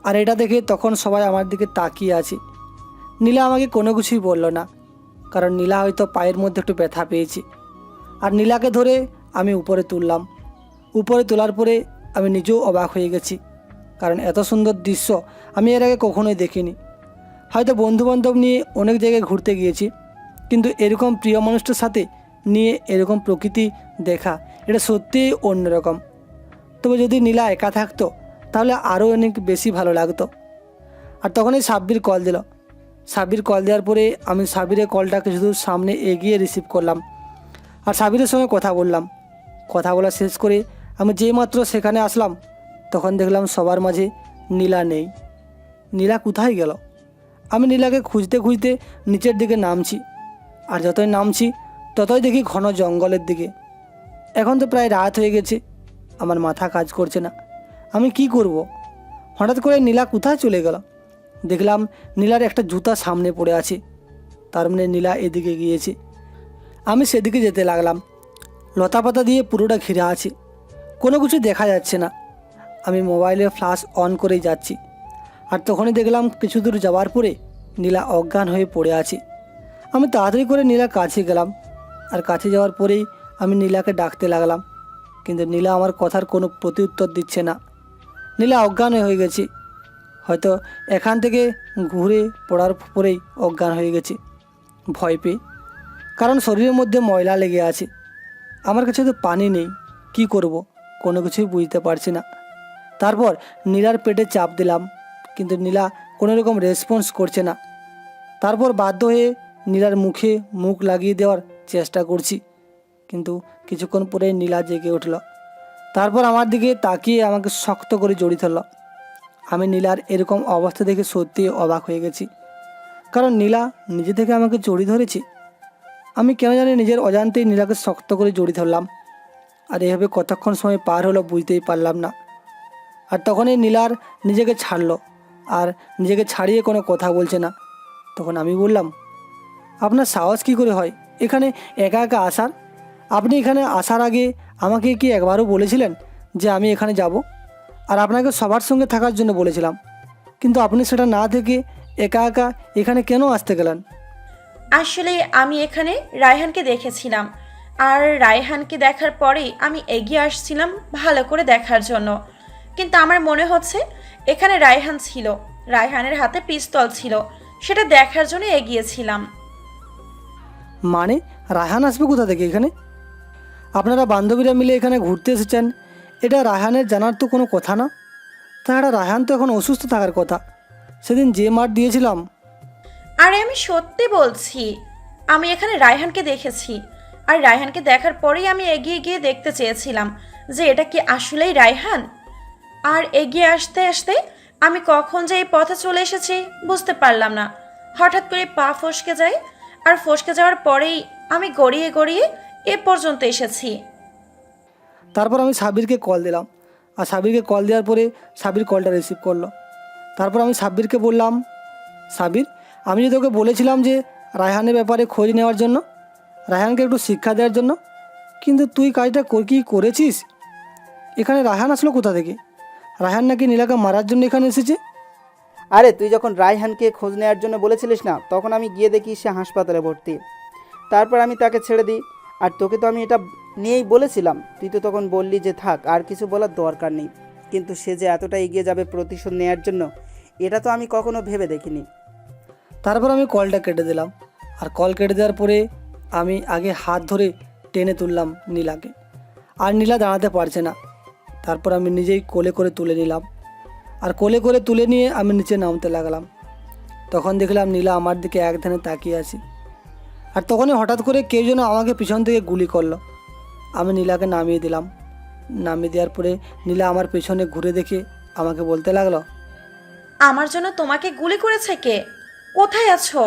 আর এটা দেখে তখন সবাই আমার দিকে তাকিয়ে আছে। নীলা আমাকে কোনো কিছুই বলল না, কারণ নীলা হয়তো পায়ের মধ্যে একটু ব্যথা পেয়েছে। আর নীলাকে ধরে আমি উপরে তুললাম। উপরে তোলার পরে আমি নিজেও অবাক হয়ে গেছি, কারণ এত সুন্দর দৃশ্য আমি এর আগে কখনোই দেখিনি। হয়তো বন্ধুবান্ধব নিয়ে অনেক জায়গায় ঘুরতে গিয়েছি, কিন্তু এরকম প্রিয় মানুষটার সাথে নিয়ে এরকম প্রকৃতি দেখা, এটা সত্যিই অন্যরকম। তবে যদি নীলা একা থাকতো তাহলে আরও অনেক বেশি ভালো লাগতো। আর তখনই সাব্বির কল দিল। সাব্বির কল দেওয়ার পরে আমি সাব্বিরের কলটাকে শুধু সামনে এগিয়ে রিসিভ করলাম, আর সাব্বিরের সঙ্গে কথা বললাম। কথা বলা শেষ করে আমি যেই মাত্র সেখানে আসলাম, তখন দেখলাম সবার মাঝে নীলা নেই। নীলা কোথায় গেল? আমি নীলাকে খুঁজতে খুঁজতে নিচের দিকে নামছি, আর যতই নামছি ততই দেখি ঘন জঙ্গলের দিকে। এখন তো প্রায় রাত হয়ে গেছে, আমার মাথা কাজ করছে না, আমি কি করব। হঠাৎ করে নীলা কোথায় চলে গেল? দেখলাম নীলার একটা জুতা সামনে পড়ে আছে, তার মানে নীলা এদিকে গিয়েছে। আমি সেদিকে যেতে লাগলাম। লতাপাতা দিয়ে পুরোটা ঘিরে আছে, কোনো কিছু দেখা যাচ্ছে না। আমি মোবাইলে ফ্ল্যাশ অন করেই যাচ্ছি, আর তখনই দেখলাম কিছু দূর যাওয়ার পরে নীলা অজ্ঞান হয়ে পড়ে আছে। আমি তাড়াতাড়ি করে নীলার কাছে গেলাম, আর কাছে যাওয়ার পরেই আমি নীলাকে ডাকতে লাগলাম, কিন্তু নীলা আমার কথার কোনো প্রত্যুত্তর দিচ্ছে না। নীলা অজ্ঞান হয়ে গেছে, হয়তো এখান থেকে ঘুরে পড়ার পরেই অজ্ঞান হয়ে গেছে ভয় পেয়ে, কারণ শরীরের মধ্যে ময়লা লেগে আছে। আমার কাছে তো পানি নেই, কি করব কোনো কিছুই বুঝতে পারছি না। তারপর নীলার পেটে চাপ দিলাম, কিন্তু নীলা কোনো রকম রেসপন্স করছে না। তারপর বাধ্য হয়ে নীলার মুখে মুখ লাগিয়ে দেওয়ার চেষ্টা করছি, কিন্তু কিছুক্ষণ পরে নীলা জেগে উঠল। তারপর আমার দিকে তাকিয়ে আমাকে শক্ত করে জড়িয়ে ধরল। আমি নীলার এরকম অবস্থা দেখে সত্যিই অবাক হয়ে গেছি, কারণ নীলা নিজে থেকে আমাকে জড়িয়ে ধরেছে। আমি কেন জানি নিজের অজান্তেই নীলাকে শক্ত করে জড়িয়ে ধরলাম, আর এভাবে কতক্ষণ সময় পার হলো বুঝতেই পারলাম না। আর তখনই নীলার নিজেকে ছাড়লো, আর নিজেকে ছাড়িয়ে কোনো কথা বলছে না। তখন আমি বললাম, আপনার সাহস কী করে হয় এখানে একা একা আসার? আপনি এখানে আসার আগে আমাকে কি একবারও বলেছিলেন যে আমি এখানে যাব? আর আপনাকে সবার সঙ্গে থাকার জন্য বলেছিলাম, কিন্তু আপনি সেটা না থেকে একা একা এখানে কেন আসতে গেলেন? আসলে আমি এখানে রায়হানকে দেখেছিলাম, আর রায়হানকে দেখার পরেই আমি এগিয়ে আসছিলাম ভালো করে দেখার জন্য। কিন্তু আমার মনে হচ্ছে এখানে রায়হান ছিল, রায়হানের হাতে পিস্তল ছিল, সেটা দেখার জন্য এগিয়েছিলাম। মানে রায়হান আসবে কোথা থেকে এখানে? আপনারা বান্ধবীরা মিলে এখানে ঘুরতে এসেছেন, এটা রায়হানের জানার তো কোনো কথা না। তাছাড়া রায়হান তো এখন অসুস্থ থাকার কথা, সেদিন যে মার দিয়েছিলাম। আরে আমি সত্যি বলছি, আমি এখানে রায়হানকে দেখেছি। আর রায়হানকে দেখার পরেই আমি এগিয়ে গিয়ে দেখতে চেয়েছিলাম যে এটা কি আসলেই রায়হান। আর এগিয়ে আসতে আসতে আমি কখন যে এই পথে চলে এসেছি বুঝতে পারলাম না। হঠাৎ করে পা ফসকে যায়, আর ফসকে যাওয়ার পরেই আমি গড়িয়ে গড়িয়ে এ পর্যন্ত এসেছি। তারপর আমি সাব্বিরকে কল দিলাম, আর সাব্বিরকে কল দেওয়ার পরে সাব্বির কলটা রিসিভ করলো। তারপর আমি সাব্বিরকে বললাম, সাব্বির, আমি যে তোকে বলেছিলাম যে রায়হানের ব্যাপারে খোঁজ নেওয়ার জন্য, রায়হানকে একটু শিক্ষা দেওয়ার জন্য, কিন্তু তুই কাজটা কি করেছিস? এখানে রায়হান আসলো কোথা থেকে? রায়হান নাকি নীলাকে মারার জন্য এখানে এসেছে। আরে তুই যখন রায়হানকে খোঁজ নেওয়ার জন্য বলেছিলিস না, তখন আমি গিয়ে দেখি সে হাসপাতালে ভর্তি। তারপর আমি তাকে ছেড়ে দিই। আর তোকে তো আমি এটা নিয়েই বলেছিলাম, তুই তো তখন বললি যে থাক, আর কিছু বলার দরকার নেই। কিন্তু সে যে এতটা এগিয়ে যাবে প্রতিশোধ নেওয়ার জন্য, এটা তো আমি কখনো ভেবে দেখিনি। তারপর আমি কলটা কেটে দিলাম। আর কল কেটে দেওয়ার পরে আমি আগে হাত ধরে টেনে তুললাম নীলাকে, আর নীলা দাঁড়াতে পারছে না। তারপর আমি নিজেই কোলে করে তুলে নিলাম, আর কোলে করে তুলে নিয়ে আমি নিচে নামতে লাগলাম। তখন দেখলাম নীলা আমার দিকে এক ধ্যানে তাকিয়ে আছে। আর তখনই হঠাৎ করে কেউ যেন আমাকে পিছন থেকে গুলি করলো। আমি নীলাকে নামিয়ে দিলাম। নামিয়ে দেওয়ার পরে নীলা আমার পেছনে ঘুরে দেখে আমাকে বলতে লাগলো, আমার জন্য তোমাকে গুলি করেছে কে? কোথায় আছো?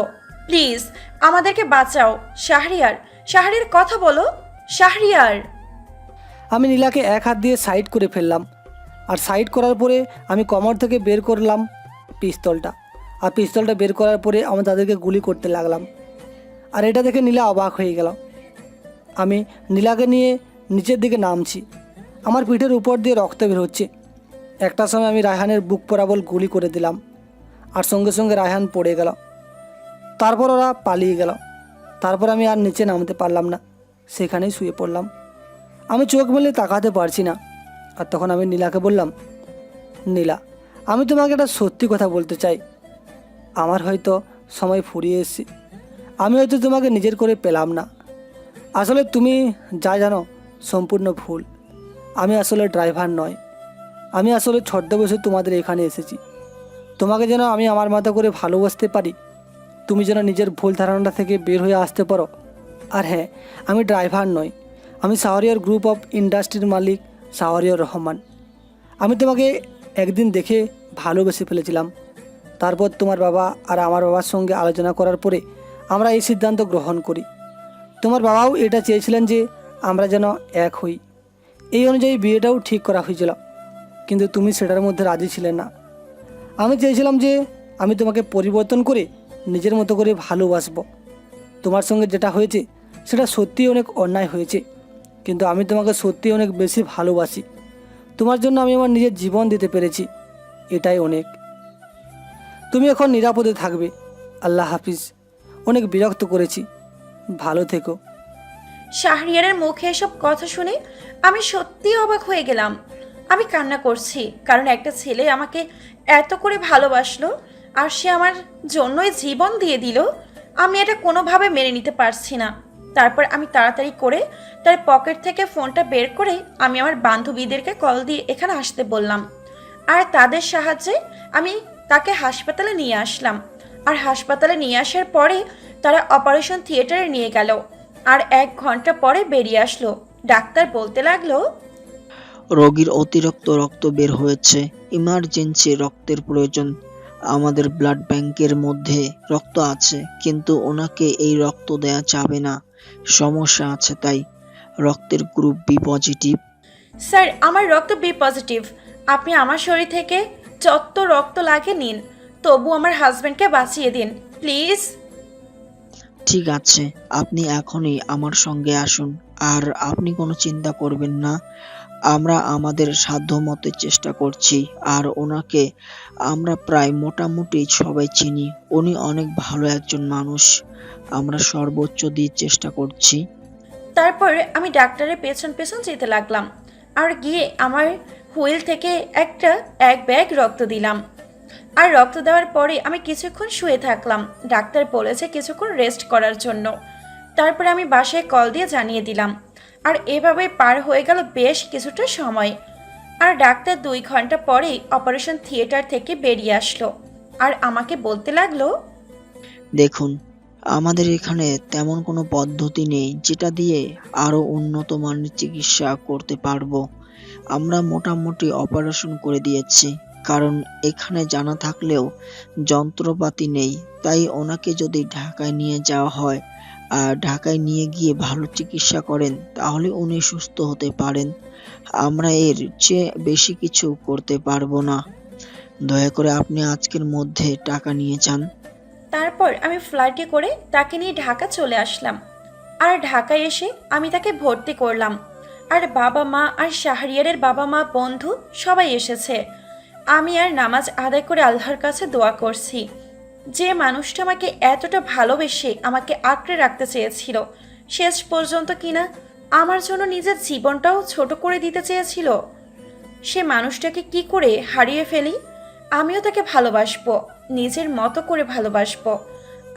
প্লিজ আমাদেরকে বাঁচাও। শাহরিয়ার, শাহরিয়ার কথা বলো, শাহরিয়ার। আমি নীলাকে এক হাত দিয়ে সাইড করে ফেললাম। আর সাইড করার পরে আমি কোমর থেকে বের করলাম পিস্তলটা। আর পিস্তলটা বের করার পরে আমি তাদেরকে গুলি করতে লাগলাম। আর এটা দেখে নীলা অবাক হয়ে গেল। আমি নীলাকে নিয়ে নিচের দিকে নামছি। আমার পিঠের উপর দিয়ে রক্ত বের হচ্ছে। একটা সময় আমি রায়হানের বুক বরাবর গুলি করে দিলাম, আর সঙ্গে সঙ্গে রায়হান পড়ে গেল। তারপর ওরা পালিয়ে গেল। তারপর আমি আর নিচে নামতে পারলাম না, সেখানেই শুয়ে পড়লাম। আমি চোখ মেলে তাকাতে পারছি না। আর তখন আমি নীলাকে বললাম, নীলা, আমি তোমাকে একটা সত্যি কথা বলতে চাই। আমার হয়তো সময় ফুরিয়ে এসেছে। আমি হয়তো তোমাকে নিজের করে পেলাম না। আসলে তুমি যা জানো সম্পূর্ণ ভুল। আমি আসলে ড্রাইভার নয়। আমি আসলে ছদ্মবেশে তোমাদের এখানে এসেছি। তোমাকে যেন আমি আমার মতো করে ভালোবাসতে পারি, তুমি যেন নিজের ভুল ধারণা থেকে বের হয়ে আসতে পারো। আর হ্যাঁ, আমি ড্রাইভার নই, আমি শাহরিয়ার গ্রুপ অফ ইন্ডাস্ট্রির মালিক শাহরিয়ার রহমান। আমি তোমাকে একদিন দেখে ভালোবেসে ফেলেছিলাম। তারপর তোমার বাবা আর আমার বাবার সঙ্গে আলোচনা করার পরে আমরা এই সিদ্ধান্ত গ্রহণ করি। তোমার বাবাও এটা চেয়েছিলেন যে আমরা যেন এক হই। এই অনুযায়ী বিয়েটাও ঠিক করা হয়েছিল, কিন্তু তুমি সেটার মধ্যে রাজি ছিলে না। আমি চেয়েছিলাম যে আমি তোমাকে পরিবর্তন করে নিজের মতো করে ভালোবাসবো। তোমার সঙ্গে যেটা হয়েছে সেটা সত্যিই অনেক অন্যায় হয়েছে, কিন্তু আমি তোমাকে সত্যিই অনেক বেশি ভালোবাসি। তোমার জন্য আমি আমার নিজের জীবন দিতে পেরেছি, এটাই অনেক। তুমি এখন নিরাপদে থাকবে। আল্লাহ হাফিজ। অনেক বিরক্ত করেছি, ভালো থেকো। শাহরিয়ারের মুখে এসব কথা শুনে আমি সত্যিই অবাক হয়ে গেলাম। আমি কান্না করছি, কারণ একটা ছেলে আমাকে এত করে ভালোবাসলো আর সে আমার জন্যই জীবন দিয়ে দিল। আমি এটা কোনোভাবে মেনে নিতে পারছি না। তারপর আমি তাড়াতাড়ি করে তার পকেট থেকে ফোনটা বের করে আমি আমার বান্ধবীদেরকে কল দিয়ে এখানে আসতে বললাম। আর তাদের সাহায্যে আমি তাকে হাসপাতালে নিয়ে আসলাম। আর হাসপাতালে নিয়ে আসার পরে তারা অপারেশন থিয়েটারে নিয়ে গেল। আর 1 ঘন্টা পরে বেরিয়ে আসলো। ডাক্তার বলতে লাগলো, রোগীর অতিরিক্ত রক্ত বের হয়েছে, ইমার্জেন্সি রক্তের প্রয়োজন। আমাদের ব্লাড ব্যাংকের মধ্যে রক্ত আছে, কিন্তু ওনাকে এই রক্ত দেয়া যাবে না, সমস্যা আছে। তাই রক্তের গ্রুপ বি পজিটিভ। স্যার আমার রক্ত বি পজিটিভ। আপনি আমার শরীর থেকে যত রক্ত লাগে নিন, তবু আমার হাজব্যান্ডকে বাঁচিয়ে দিন প্লিজ। ঠিক আছে, আপনি এখনই আমার সঙ্গে আসুন। আর আপনি কোনো চিন্তা করবেন না, আমরা আমাদের সাধ্যমতো চেষ্টা করছি। আর ওনাকে আমরা প্রায় মোটামুটি সবাই চিনি। উনি অনেক ভালো একজন মানুষ। আমরা সর্বোচ্চ দিয়ে চেষ্টা করছি। তারপর আমি ডাক্তারের পেছন পেছন যেতে লাগলাম। আর গিয়ে আমার হুইল থেকে এক ব্যাগ রক্ত দিলাম। আর রক্ত দেওয়ার পরে আমি কিছুক্ষণ শুয়ে থাকলাম। ডাক্তার বলেছে কিছুক্ষণ রেস্ট করার জন্য। তারপর আমি বাসায় কল দিয়ে জানিয়ে দিলাম। আর এভাবে পার হয়ে গেল বেশ কিছুটা সময়। আর ডাক্তার 2 ঘন্টা পরেই অপারেশন থিয়েটার থেকে বেরিয়ে আসলো আর আমাকে বলতে লাগলো, দেখুন, আমাদের এখানে তেমন কোনো পদ্ধতি নেই যেটা দিয়ে আরো উন্নত মানের চিকিৎসা করতে পারবো। আমরা মোটামুটি অপারেশন করে দিয়েছি, কারণ এখানে জানা থাকলেও যন্ত্রপাতি নেই। তাই ওনাকে যদি ঢাকায় নিয়ে যাওয়া হয় আর ঢাকায় নিয়ে গিয়ে ভালো চিকিৎসা করেন, তাহলে উনি সুস্থ হতে পারেন। আমরা এর চেয়ে বেশি কিছু করতে পারবো না। দয়া করে আপনি আজকের মধ্যে টাকা নিয়ে যান। তারপর আমি ফ্লাইটে করে তাকে নিয়ে ঢাকা চলে আসলাম। আর ঢাকায় এসে আমি তাকে ভর্তি করলাম। আর বাবা মা আর শাহরিয়ারের বাবা মা বন্ধু সবাই এসেছে। আমি আর নামাজ আদায় করে আল্লাহর কাছে দোয়া করছি, যে মানুষটা আমাকে এতটা ভালোবেসে আমাকে আঁকড়ে রাখতে চেয়েছিল, শেষ পর্যন্ত কিনা আমার জন্য নিজের জীবনটাও ছোট করে দিতে চেয়েছিল, সে মানুষটাকে কি করে হারিয়ে ফেলি। আমিও তাকে ভালোবাসবো, নিজের মতো করে ভালোবাসবো।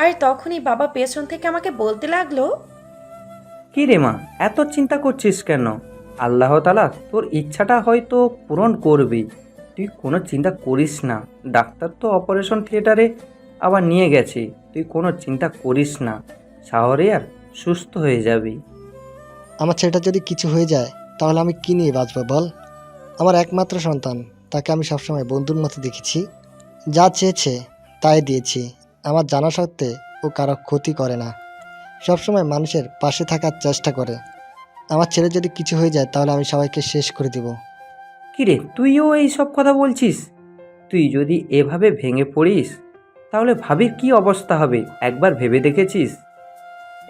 আর তখনই বাবা পেছন থেকে আমাকে বলতে লাগলো, কি রে মা, এত চিন্তা করছিস কেন? আল্লাহ তাআলা তোর ইচ্ছাটা হয়তো পূরণ করবেই, তুই কোনো চিন্তা করিস না। ডাক্তার তো অপারেশন থিয়েটারে আবার নিয়ে গেছে, তুই কোনো চিন্তা করিস না। শাহরিয়ার সুস্থ হয়ে যাবি। আমার ছেলেটা যদি কিছু হয়ে যায় তাহলে আমি কী নিয়ে বাঁচবো বল? আমার একমাত্র সন্তান, তাকে আমি সবসময় বন্ধুর মতো দেখেছি। যা চেয়েছে তাই দিয়েছি। আমার জানা সত্ত্বে ও কারো ক্ষতি করে না, সবসময় মানুষের পাশে থাকার চেষ্টা করে। আমার ছেলে যদি কিছু হয়ে যায় তাহলে আমি সবাইকে শেষ করে দিব। কিরে, তুইও এই সব কথা বলছিস? তুই যদি এভাবে ভেঙে পড়িস তাহলে ভাবির কি অবস্থা হবে একবার ভেবে দেখেছিস?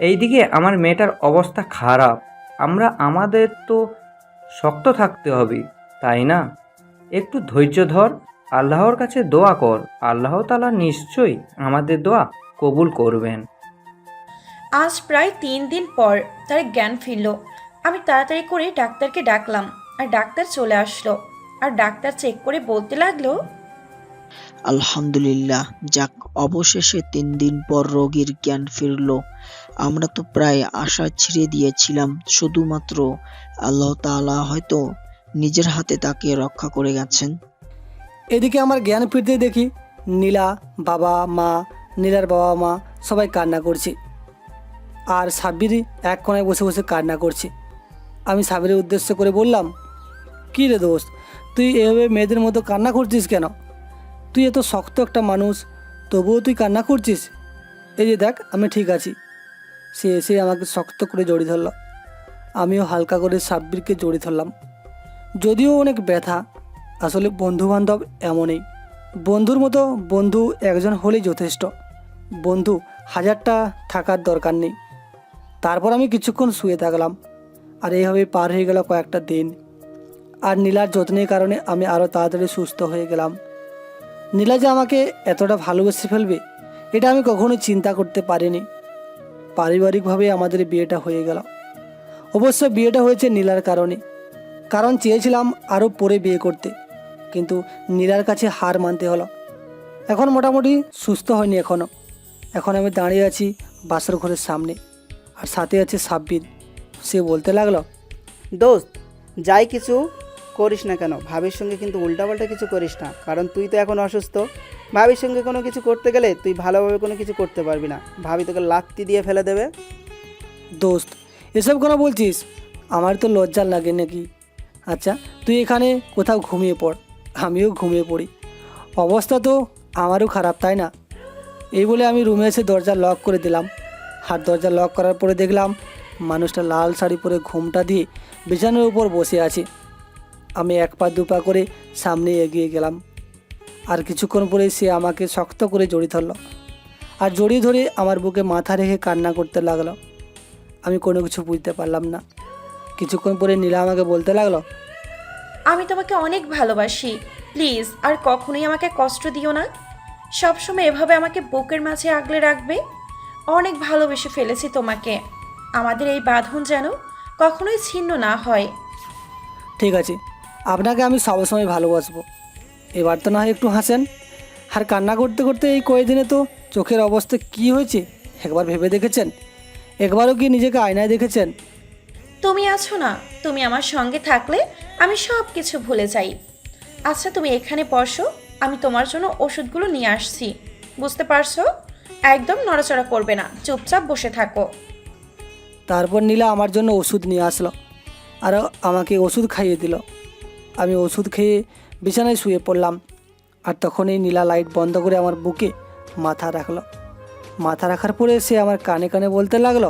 এইদিকে আমার মেয়েটার অবস্থা খারাপ, আমাদের তো শক্ত থাকতে হবে, তাই না? একটু ধৈর্য ধর, আল্লাহর কাছে দোয়া কর, আল্লাহ তাআলা নিশ্চয়ই আমাদের দোয়া কবুল করবেন। আজ প্রায় 3 দিন পর তার জ্ঞান ফিরল। আমি তাড়াতাড়ি করে ডাক্তারকে ডাকলাম আর ডাক্তার চলে আসলো। আর ডাক্তার চেক করে বলতে লাগলো, আলহামদুলিল্লাহ, যাক, অবশেষে 3 দিন পর রোগীর জ্ঞান ফিরল। আমরা তো প্রায় আশা ছেড়ে দিয়েছিলাম, শুধুমাত্র আল্লাহ তাআলা হয়তো নিজের হাতে তাকে রক্ষা করে গেছেন। এদিকে আমার জ্ঞান ফিরতে দেখি নীলা বাবা মা, নীলার বাবা মা সবাই কান্না করছে। আর সাব্বিরই এক কোণায় বসে বসে কান্না করছে। আমি সাব্বিরের উদ্দেশ্য করে বললাম, কী রে দোস্ত, তুই এভাবে মেয়েদের মতো কান্না করছিস কেন? তুই এত শক্ত একটা মানুষ, তবুও তুই কান্না করছিস? এই যে দেখ, আমি ঠিক আছি। সে এসে আমাকে শক্ত করে জড়িয়ে ধরল। আমিও হালকা করে সাব্বিরকে জড়িয়ে ধরলাম। যদিও অনেক ব্যথা, আসলে বন্ধুবান্ধব এমনই। বন্ধুর মতো বন্ধু একজন হলেই যথেষ্ট, বন্ধু 1000টা থাকার দরকার নেই। তারপর আমি কিছুক্ষণ শুয়ে থাকলাম। আর এইভাবে পার হয়ে গেল কয়েকটা দিন। আর নীলার যত্নের কারণে আমি আরও তাড়াতাড়ি সুস্থ হয়ে গেলাম। নীলা যে আমাকে এতটা ভালোবেসে ফেলবে এটা আমি কখনোই চিন্তা করতে পারিনি। পারিবারিকভাবে আমাদের বিয়েটা হয়ে গেল। অবশ্য বিয়েটা হয়েছে নীলার কারণে, কারণ চেয়েছিলাম আরও পরে বিয়ে করতে, কিন্তু নীলার কাছে হার মানতে হলো। এখন মোটামুটি সুস্থ হয়নি এখনও। এখন আমি দাঁড়িয়ে আছি বাসর ঘরের সামনে, আর সাথে আছে সাব্বির। সে বলতে লাগলো, দোস্ত, যাই কিছু করিস না কেন, ভাবির সঙ্গে কিন্তু উল্টাপাল্টা কিছু করিস না, কারণ তুই তো এখন অসুস্থ। ভাবির সঙ্গে কোনো কিছু করতে গেলে তুই ভালোভাবে কোনো কিছু করতে পারবি না, ভাবি তোকে লাত্তি দিয়ে ফেলে দেবে। দোস্ত এসব কেন বলছিস? আমার তো লজ্জা লাগে নাকি? আচ্ছা তুই এখানে কোথাও ঘুমিয়ে পড়, আমিও ঘুমিয়ে পড়ি। অবস্থা তো আমারও খারাপ, তাই না? এই বলে আমি রুমে এসে দরজা লক করে দিলাম। আর দরজা লক করার পরে দেখলাম মানুষটা লাল শাড়ি পরে ঘোমটা দিয়ে বিছানার উপর বসে আছে। আমি 1 পা 2 পা করে সামনে এগিয়ে গেলাম। আর কিছুক্ষণ পরে সে আমাকে শক্ত করে জড়িয়ে ধরল, আর জড়িয়ে ধরে আমার বুকে মাথা রেখে কান্না করতে লাগলো। আমি কোনো কিছু বুঝতে পারলাম না। কিছুক্ষণ পরে নীলা আমাকে বলতে লাগলো, আমি তোমাকে অনেক ভালোবাসি, প্লিজ আর কখনোই আমাকে কষ্ট দিও না। সবসময় এভাবে আমাকে বুকের মাঝে আগলে রাখবে। অনেক ভালোবেসে ফেলেছি তোমাকে। আমাদের এই বাঁধন যেন কখনোই ছিন্ন না হয়। ঠিক আছে, আপনাকে আমি সবসময় ভালোবাসবো। এবার তো না হয় একটু হাসেন। আর কান্না করতে করতে এই কয়েকদিনে তো চোখের অবস্থা কী হয়েছে একবার ভেবে দেখেছেন? একবারও কি নিজেকে আয়নায় দেখেছেন? তুমি আছো না, তুমি আমার সঙ্গে থাকলে আমি সব কিছু ভুলে যাই। আচ্ছা তুমি এখানে বসো, আমি তোমার জন্য ওষুধগুলো নিয়ে আসছি। বুঝতে পারছো? একদম নড়াচড়া করবে না, চুপচাপ বসে থাকো। তারপর নীলা আমার জন্য ওষুধ নিয়ে আসলো আর আমাকে ওষুধ খাইয়ে দিল। আমি ওষুধ খেয়ে বিছানায় শুয়ে পড়লাম। আর তখনই নীলা লাইট বন্ধ করে আমার বুকে মাথা রাখলো। মাথা রাখার পরে সে আমার কানে কানে বলতে লাগলো,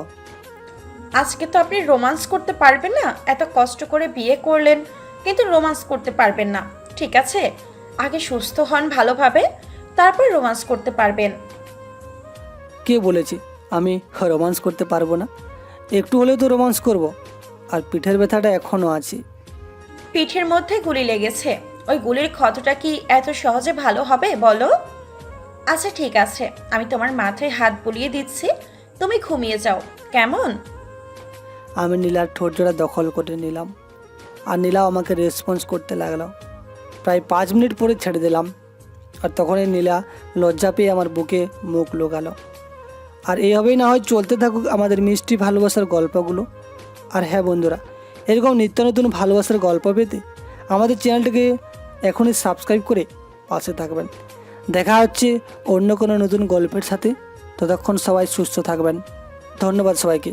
আজকে তো আপনি রোমান্স করতে পারবেন না, এত কষ্ট করে বিয়ে করলেন কিন্তু রোমান্স করতে পারবেন না। ঠিক আছে, আগে সুস্থ হন ভালোভাবে, তারপর রোমান্স করতে পারবেন। কে বলেছে আমি রোমান্স করতে পারবো না? একটু হলেও তো রোমান্স করব। আর পিঠের ব্যথাটা এখনও আছে। পিঠের মধ্যে গুলি লেগেছে, ওই গুলির ক্ষতটা কি এত সহজে ভালো হবে বলো? আচ্ছা ঠিক আছে, আমি তোমার মাথায় হাত বুলিয়ে দিচ্ছি, তুমি ঘুমিয়ে যাও, কেমন? আমি নীলার ঠোঁট জোড়া দখল করে নিলাম আর নীলাও আমাকে রেসপন্স করতে লাগলো। প্রায় 5 মিনিট পরে ছেড়ে দিলাম। আর তখনই নীলা লজ্জা পেয়ে আমার বুকে মুখ লোকালো। আর এইভাবেই না হয় চলতে থাকুক আমাদের মিষ্টি ভালোবাসার গল্পগুলো। আর হ্যাঁ বন্ধুরা, এরকম নিত্য নতুন ভালোবাসার গল্প পেতে আমাদের চ্যানেলটিকে এখনই সাবস্ক্রাইব করে পাশে থাকবেন। দেখা হচ্ছে অন্য কোনো নতুন গল্পের সাথে। ততক্ষণ সবাই সুস্থ থাকবেন। ধন্যবাদ সবাইকে।